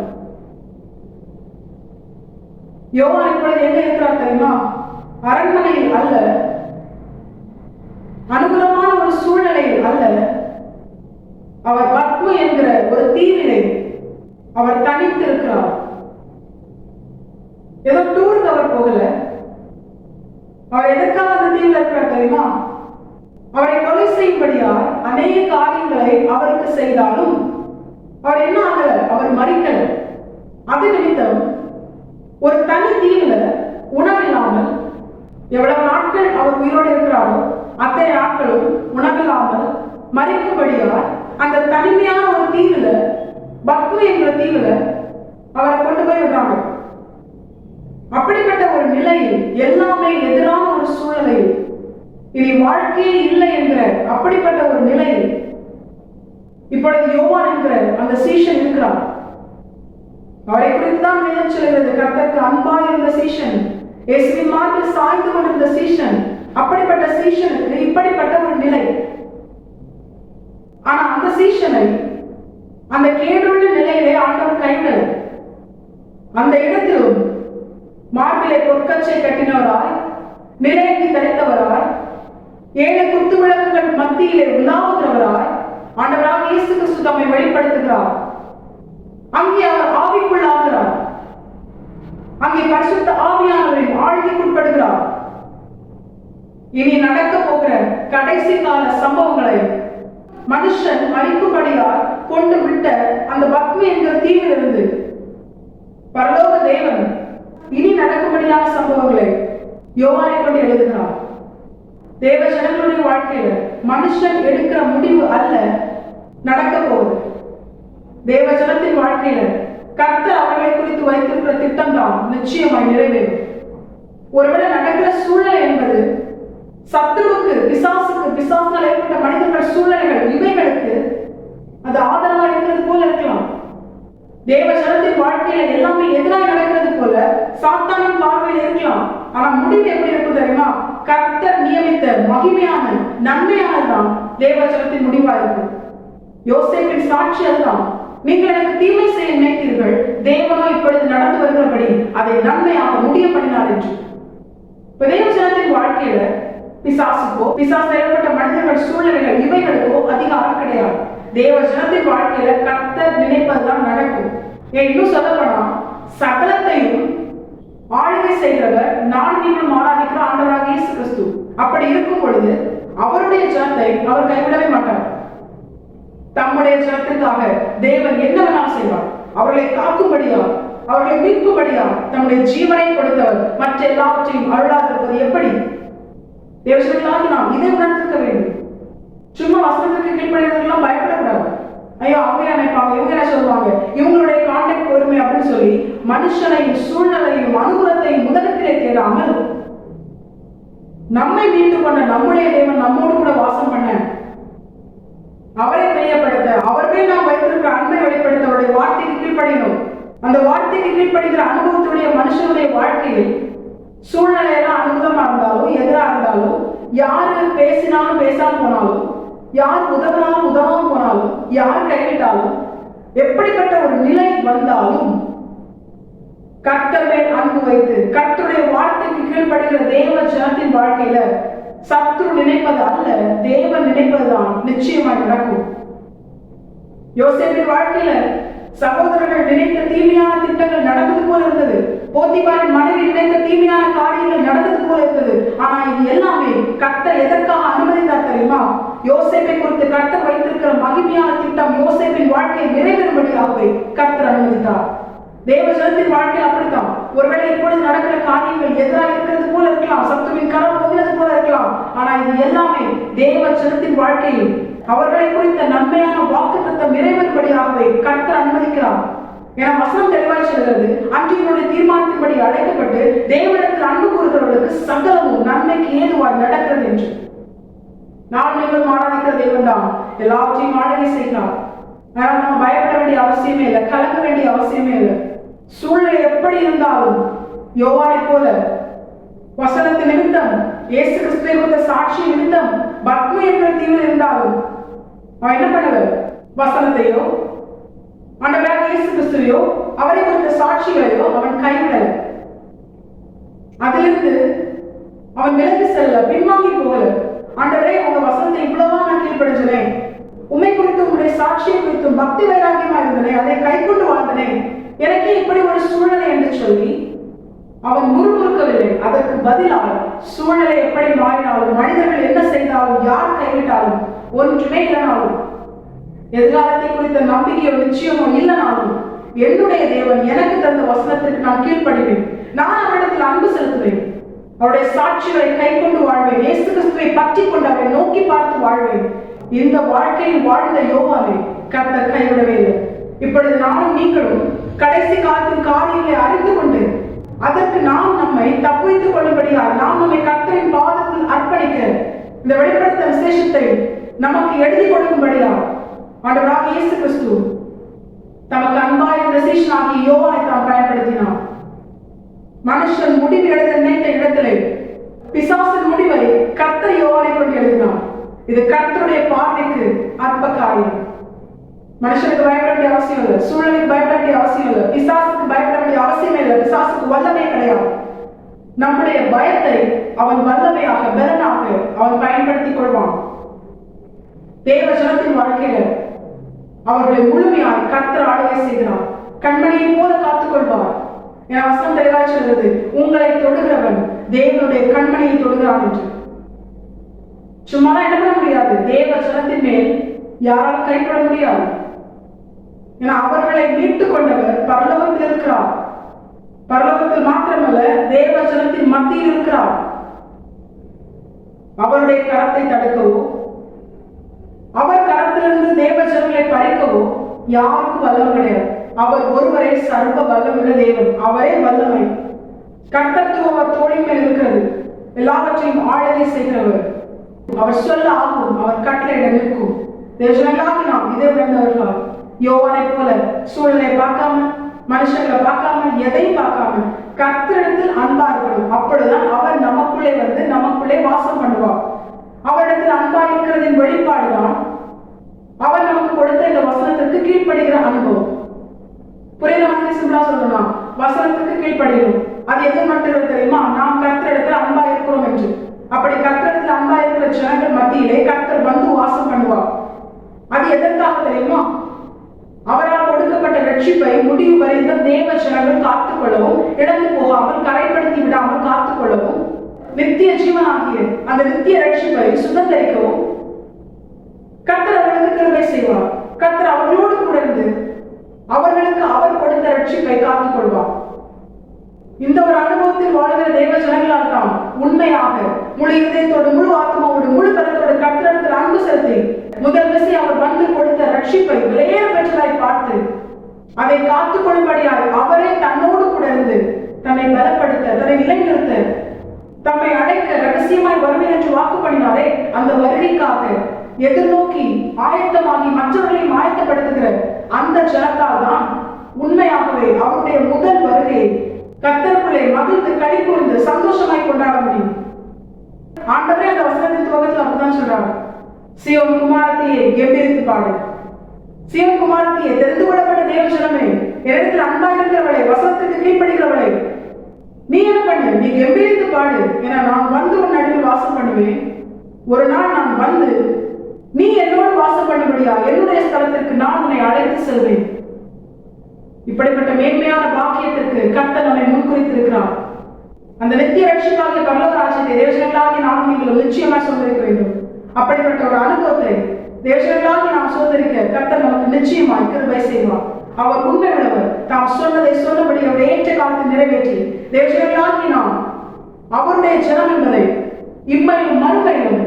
யோவான் இப்பொழுது எங்க இருக்கிறார் தெரியுமா? அரண்மனையில் அல்ல, அனுகூலமான ஒரு சூழ்நிலையில் அல்ல, அவர் பத்மு என்கிற ஒரு தீவிலே அவர் தனித்து இருக்கிறார். ஏதோ டூருக்கு அவர் போகல. அவர் எதற்காக அந்த தீவில் இருக்கிறார் தெரியுமா? அவரை கொலை செய்யும்படியால் அநேக காரியங்களை அவருக்கு செய்தாலும் அவர் என்ன ஆகல, அவர் மறிக்கல. அது நிமித்தம் ஒரு தனி தீவுல உணவில்லாமல் எவ்வளவு நாட்கள் அவர் உயிரோடு இருக்கிறாரோ அத்தனை நாட்களும் உணவில்லாமல் மறிக்கும்படியால் அந்த தனிமையான ஒரு தீவுல, பத்மு என்கிற தீவுல அவரை கொண்டு போய் விடுறாங்க. எல்லாமே எதிரான ஒரு சூழ்நிலை, இனி வாழ்க்கையே இல்லை என்கிற அப்படிப்பட்ட ஒரு நிலை இப்பொழுது யோவான் என்கிற அந்த சீஷன் இருக்கிறார். அவரை குறித்து தான் வேதம் சொல்கிறது, கர்த்தருக்கு அன்பா இருந்த சீஷன், இயேசுவின் மார்பில் சாய்ந்து கொண்டிருந்த சீஷன். அப்படிப்பட்ட சீஷனுக்கு இப்படிப்பட்ட ஒரு நிலை. ஆனா அந்த சீஷனை அந்த கேடுள்ள நிலையிலே ஆண்டவர் கைவிடல. அந்த இடத்திலும் மார்பிலே பொற்கச்சை கட்டினவராய், நிலையை தரித்தவராய், 7 குத்து விளக்குகள் மத்தியிலே உலாவுகிறவராய் ஆண்டவராக இயேசு கிறிஸ்து தம்மை வெளிப்படுத்துகிறார். அங்கே அவர் ஆவிக்குள்ளாகிறார். அங்கே பரிசுத்த ஆவியானவரின் ஆளுகைக்குட்படுகிறார். இனி நடக்க போகிற கடைசி கால சம்பவங்களை மனுஷன் அழிக்கும்படியால் கொண்டு விட்ட அந்த பத்மி என்கிற தீவிலிருந்து பரலோக தேவன் இனி நடக்கும்படியான சம்பவங்களை யோவானை கொண்டு எழுதுகிறார். தேவ ஜனங்களுடைய வாழ்க்கையில மனுஷன் எடுக்கிற முடிவு அல்ல நடக்க போகுது. தேவ ஜனத்தின் வாழ்க்கையில கர்த்தர் அவர்களை குறித்து வைத்திருக்கிற திட்டம் தான் நிச்சயமாய் நிறைவேறும். ஒருவேளை நடக்கிற சூழ்நிலை என்பது சத்துருவுக்கு, பிசாசினால் ஏற்பட்ட மனிதர்கள் சூழ்நிலைகள், இவைகளுக்கு அது ஆதரவா இருக்கிறது போல இருக்கலாம். தேவ ஜனத்தின் வாழ்க்கையில எல்லாமே எதிராக நடக்கிறது போல சாத்தானின் பார்வையில் இருக்கலாம். ஆனா முடிவு எப்படி இருக்கும் தெரியுமா? கர்த்தர் நியமித்த மகிமையான நன்மையானதுதான் தேவ ஜனத்தின் முடிவா இருக்கும். யோசேப்பின் சாட்சி அதுதான். நீங்கள் எனக்கு தீமை செய்ய நினைத்தீர்கள், தேவனோ இப்பொழுது நடந்து வருகிறபடி அதை நன்மையாக முடிய பண்ணினார் என்று. தேவ ஜனத்தின் வாழ்க்கையில பிசாசுக்கோ, பிசாசால் ஏற்பட்ட மனிதர்கள் சூழ்நிலைகள், இவைகளுக்கோ அதிகாரம் கிடையாது. தேவ ஜனத்தின் வாழ்க்கையில கர்த்தர் நினைப்பதுதான் நடக்கும். இன்னும் சொல்லப்போனா சகலத்தையும் ஆளுகை செய்கிறவர் நான் நீங்களும் ஆராதிக்கிற ஆண்டவராக இயேசு கிறிஸ்து. அப்படி இருக்கும் பொழுது அவருடைய ஜனத்தை அவர் கைவிடவே மாட்டார். தம்முடைய ஜனத்திற்காக தேவன் என்னவெல்லாம் செய்வார். அவர்களை காக்கும்படியா, அவர்களை மீட்கும்படியா தம்முடைய ஜீவனை கொடுத்தவர் மற்ற எல்லாவற்றையும் அருளாதிருப்பது எப்படி? தேவசர்களாகி நாம் இதை உணர்ந்திருக்க வேண்டும். சும்மா வசனத்துக்கு கீழ்படுகிறதுலாம் பயப்படக்கூடாது. ஐயோ அவங்க நினைப்பாங்க, இவங்க என்ன சொல்லுவாங்க, இவங்களுடைய கான்டாக்ட் பொறுமை அப்படின்னு சொல்லி மனுஷனையும் சூழ்நிலையும் அனுகூலத்தையும் முதலத்திலே தேடாமல் நம்மை மீட்டு கொண்ட நம்முடைய தேவன் நம்மோடு கூட வாசம் பண்ண, அவரை மையப்படுத்த, அவர்கள் நாம் வைத்திருக்கிற அன்பை வெளிப்படுத்த அவருடைய வார்த்தைக்கு கீழ்ப்படியணும். அந்த வார்த்தைக்கு கீழ்ப்படுகிற அனுபவத்துடைய மனுஷனுடைய வாழ்க்கையில் சூழ்நிலையெல்லாம் அனுகூலமா இருந்தாலும் எதிராக இருந்தாலும், யாரு பேசினாலும் பேசாம போனாலும், யார் உதவினாலும் உதவாம போனாலும், யார் கைவிட்டாலும், எப்படிப்பட்ட ஒரு நிலை வந்தாலும் கர்த்தர் மேல் அன்பு வைத்து கர்த்தருடைய வார்த்தைக்கு கீழ்ப்படுகிற தேவ ஜனத்தின் வாழ்க்கையில சத்துரு நினைப்பது அல்ல, தேவன் நினைப்பதுதான் நிச்சயமாக நடக்கும். யோசேப்பின் வாழ்க்கையில சகோதரர்கள் நினைத்த தீமையான திட்டங்கள் நடந்தது போல இருந்தது. போத்திபாரின் மனைவி நினைத்த தீமையான காரியங்கள் நடந்தது போல இருந்தது. ஆனா இது எல்லாமே கர்த்தர் எதற்காக அனுமதித்தார் தெரியுமா? யோசேப்பை குறித்து கர்த்தர் வைத்திருக்கிற மகிமையான திட்டம் யோசேப்பின் வாழ்க்கையை நிறைவேறும்படியாகவே கர்த்தர் அனுமதித்தார். தேவ ஜனத்தின் வாழ்க்கையில் அப்படித்தான். ஒருவேளை இப்பொழுது நடக்கிற காரியங்கள் எதிராக இருக்கிறது போல இருக்கலாம், சத்துருவின் கரம் போகிறது போல இருக்கலாம். ஆனா இது எல்லாமே தேவ ஜனத்தின் வாழ்க்கையில் அவர்களை குறித்த நன்மையான வாக்குத்தத்தம் நிறைவேறும்படியாகவே கர்த்தர் அனுமதிக்கிறார். என வசனம் தெளிவாய் சொல்கிறது, அன்றைய தீர்மானத்தின்படி அழைக்கப்பட்டு தேவனிடத்தில் அன்பு கூறுகிறவர்களுக்கு சகலமும் நன்மைக்கு ஏதுவாய் நடக்கிறது என்று. நான் நீங்கள் ஆராதிக்கிற தேவன் தான் எல்லாவற்றையும் ஆளுகை செய்கிறார். அதனால நம்ம பயப்பட வேண்டிய அவசியமே இல்லை, கலங்க வேண்டிய அவசியமே இல்லை. சூழ்நிலை எப்படி இருந்தாலும் யோவானை போல வசனத்தின் நிமித்தம், இயேசு கிறிஸ்துவை குறித்த சாட்சி நிமித்தம் பத்மி என்ற தீவில் இருந்தாலும் அவன் என்ன பண்ணவர்? வசனத்தையோ ஆண்டவராகிய இயேசு கிறிஸ்துவையோ அவரை குறித்த சாட்சிகளையோ அவன் கைவிடல. அதிலிருந்து அவன் விலகி செல்ல, பின்வாங்கி போகல. ஆண்டவரே உங்க வசனத்தை இவ்வளவா நான் கீழ்படிஞ்சனேன், உண்மை குறித்தும் உங்களுடைய சாட்சியை குறித்தும் பக்தி வைராகியமா இருந்தனே, அதை கை கொண்டு வாழ்ந்தனேன், எனக்கே இப்படி ஒரு சூழ்நிலை என்று சொல்லி அவன் முறுமுறுக்கவில்லை. அதற்கு பதிலாக சூழ்நிலை எப்படி மாறினாலும், மனிதர்கள் என்ன செய்தாலும், யார் கைவிட்டாலும், ஒன்றுமே இல்லைனாலும், எதிர்காலத்தை குறித்த நம்பிக்கையோ நிச்சயமோ இல்லைனாலும், என்னுடைய தேவன் எனக்கு தந்த வசனத்திற்கு நான் கீழ்ப்படிவேன். நான் அவரிடத்தில் அன்பு செலுத்துவேன், அவருடைய சாட்சிகளை கை கொண்டு வாழ்வேன், இயேசு கிறிஸ்துவை பற்றி கொண்டு அவரை நோக்கி பார்த்து வாழ்வேன். இந்த வாழ்க்கையில் வாழ்ந்த யோவானை கர்த்தர் கைவிடவே இல்லை. இப்பொழுது நானும் நீங்களும் கடைசி காலத்தின் காரியங்களை அறிந்து கொண்டு அதற்கு நாம் நம்மை தப்புவித்துக் கொள்ளும்படி சுவிசேஷத்தை நமக்கு எழுதி கொடுக்கும்படியா ஆண்டவராக இயேசு கிறிஸ்து தமக்கு அன்பாயிருந்த சீஷனாகிய யோவானை தான் பயன்படுத்தினார். மனுஷன் முடிவு எழுத நினைத்த இடத்திலே பிசாசின் முடிவை கர்த்தர் யோவானை கொண்டு எழுதினார். இது கர்த்தருடைய பார்வைக்கு அற்ப காரியம். மனுஷனுக்கு பயப்பட வேண்டிய அவசியம் இல்லை, சூழலுக்கு பயப்பட வேண்டிய அவசியம் இல்லை, பிசாசுக்கு பயப்பட வேண்டிய அவசியமே இல்லை. பிசாசுக்கு வல்லமே கிடையாது. நம்முடைய பயத்தை அவன் வல்லமையாக பலனாக அவன் பயன்படுத்திக் கொள்வான். தேவ ஜனத்தின் வாழ்க்கையில அவர்களை முழுமையாக கர்த்தர் ஆளுகை செய்கிறார். கண்மணியை போல காத்துக் கொள்வார். என் வசனம் தெளிவாக சொல்கிறது, உங்களை தொடுகிறவன் தேவனுடைய கண்மணியை தொடுகிறான் என்று. சும்மா என்ன பண்ண முடியாது. தேவ ஜனத்தின் மேல் யாரால் கைப்பட முடியாது. ஏன்னா அவர்களை மீட்டுக் கொண்டவர் பரலோகத்தில் இருக்கிறார். பரலோகத்தில் மாத்திரமல்ல, தேவ ஜனத்தின் மத்தியில் இருக்கிறார். அவருடைய கரத்தை தடுக்கவோ அவர் கரத்திலிருந்து தேவ ஜனங்களை பறிக்கவோ யாருக்கும் வல்லமை கிடையாது. அவர் ஒருவரே சர்வ வல்லமுள்ள தேவன். அவரே வல்லமை. கர்த்தத்துவம் அவர் தோளின் மேல் இருக்கிறது. எல்லாவற்றையும் ஆளுகை செய்கிறவர். அவர் சொல்ல ஆகும், அவர் கட்டளையிட நிற்கும். தேவஜனங்களாக நாம் இதை உணர்ந்தவர்களால் யோவானை போல சூழலை பார்க்காம, மனுஷங்களை பார்க்காம, எதையும் பார்க்காம கர்த்தரிடத்தில் அன்பா இருக்கணும். அப்பொழுதுதான் அவர் நமக்குள்ளே வந்து நமக்குள்ளே வாசம் பண்ணுவார். அவரிடத்தில் அன்பா இருக்கிறதின் வெளிப்பாடுதான் அவர் நமக்கு கொடுத்த இந்த வசனத்திற்கு கீழ்ப்படுகிற அனுபவம். புரியுத மாதிரி சிம்பிளா சொல்லணும், வசனத்துக்கு கீழ்ப்படுகிறோம். அது எது மட்டும் தெரியுமா? நாம் கர்த்தரிடத்தில் அன்பா இருக்கிறோம் என்று. அப்படி கர்த்தரிடத்தில் அன்பா இருக்கிற ஜனங்கள் மத்தியிலே கர்த்தர் வந்து வாசம் பண்ணுவார். அது எதற்காக தெரியுமா? அவரால் கொடுக்கப்பட்ட ரட்சிப்பை முடிவு வரைந்த தேவ ஜனங்கள் காத்துக்கொள்ளவும், இழந்து போகாமல் கரைப்படுத்தி விடாமல் காத்துக்கொள்ளவும், நித்திய ஜீவனாகிய அந்த நித்திய ரட்சிப்பை சுதந்திரிக்கவும் கர்த்தர் அவர்களுக்கு கிருபை செய்வார். கர்த்தர் அவர்களோடு கூட இருந்து அவர்களுக்கு அவர் கொடுத்த ரட்சிப்பை காத்துக் கொள்வார். இந்த ஒரு அனுபவத்தில் வாழ்கிற தேவ ஜனங்களால் தான் உண்மையாக முழு இதயத்தோடு, முழு ஆத்மாவோடு, முழு பலத்தோடு கர்த்தரிடத்தில் அன்பு செலுத்தி முதல் விசை அவர் வந்து கொடுத்த ரட்சிப்பை விலையேற பெற்றதாய் பார்த்து அதை காத்துக் கொள்ளும்படியால் அவரே தன்னோடு கூட இருந்து தன்னை பலப்படுத்த, தன்னை நிலைநிறுத்த, தம்மை அடைக்க ரகசியமாய் வருவேன் என்று வாக்கு பண்ணினாரே, அந்த வருகைக்காக எதிர்நோக்கி ஆயத்தமாகி மற்றவர்களையும் ஆயத்தப்படுத்துகிற அந்த ஜனத்தால் தான் உண்மையாகவே அவருடைய முதல் வருகையை கர்த்தருக்குள்ளே மகிழ்ந்து களி கூர்ந்து சந்தோஷமாய் கொண்டாட முடியும். ஆண்டவரே அந்த வசனத்தின் துவக்கத்தில் அப்படிதான் சொல்றாங்க, சீயோன் குமாரத்தியை கெம்பீரித்து பாடு. சீயோன் குமாரத்தியை தெரிந்து கொள்ளப்பட்ட தேவ ஜனமே, என்னிடத்தில் அன்பா இருக்கிறவளே, வசனத்துக்கு கீழ்ப்படுகிறவளே, நீ என்ன பண்ணு? நீ கெம்பீரித்து பாடு. ஏன்னா நான் வந்து உன் நடுவில் வாசம் பண்ணுவேன். ஒரு நாள் நான் வந்து நீ என்னோடு வாசம் பண்ணும்படியா என்னுடைய ஸ்தலத்திற்கு நான் உன்னை அழைத்து செல்வேன். இப்படிப்பட்ட மேன்மையான பாக்கியத்திற்கு கர்த்தர் நம்மை முன்குறித்திருக்கிறார். அந்த நித்திய ரட்சிப்பாகிய பரலோக ராஜ்யத்தை தேவஜனங்களாகி நாம் நீங்களும் நிச்சயமாய் சுதந்திரிக்க வேண்டும். அப்படிப்பட்ட ஒரு அனுபவத்தை தேவஜனங்களாகி நாம் சுதந்திரிக்க கர்த்தர் நமக்கு நிச்சயமாய் கிருபை செய்வார். அவர் உண்மை உள்ளவர். தாம் சொன்னதை சொன்னபடி அவருடைய ஏற்ற காலத்தில் நிறைவேற்றி தேவஜனங்களாகி நாம் அவருடைய ஜனம் என்பதை இம்மையிலும் மறுமையிலும்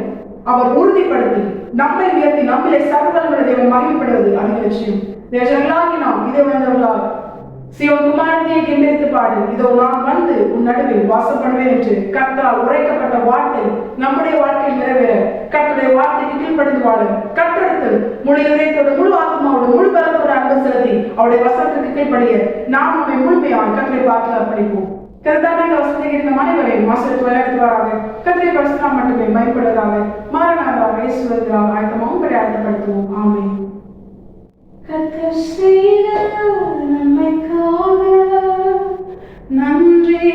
அவர் உறுதிப்படுத்தி நம்மை உயர்த்தி நம்மளை சர்வவல்லமையுள்ள தேவன் மகிமைப்படுவது அதிக நிச்சயம். தேவஜனங்களாகி நாம் இதை உணர்ந்தவர்களால் சீயோன் குமாரத்தியை கெம்பீரித்து பாடு. இதோ நான் வந்து உன் நடுவில் வாசம் பண்ணுவேன் என்று கர்த்தரால் உரைக்கப்பட்ட வார்த்தை நம்முடைய வாழ்க்கையில் நிறைவேற கர்த்தருடைய வார்த்தைக்கு கீழ்ப்படிந்து வாழ கர்த்தரிடத்தில் முழு இதயத்தோடு, முழு ஆத்மாவோடு, முழு பலத்தோடு அன்பு செலுத்தி அவருடைய வசனத்திற்கு கீழ்ப்படிய நாம் நம்மை முழுமையாக கர்த்தரை பார்த்து அர்ப்பணிப்போம். கர்த்தாவே, இந்த வசனத்தை கேட்கிற அனைவரையும் ஆசீர்வதித்து வழிநடத்துவாராக. கர்த்தரை பரிசுத்தம் மட்டுமே மகிமைப்படுவதாக. மாறனாக இயேசுவினால் ஆயத்தமாகவும் ஆயத்தப்படுத்துவோம். ஆமென். கர்த்தர் செய்த நன்மைக்காக நன்றி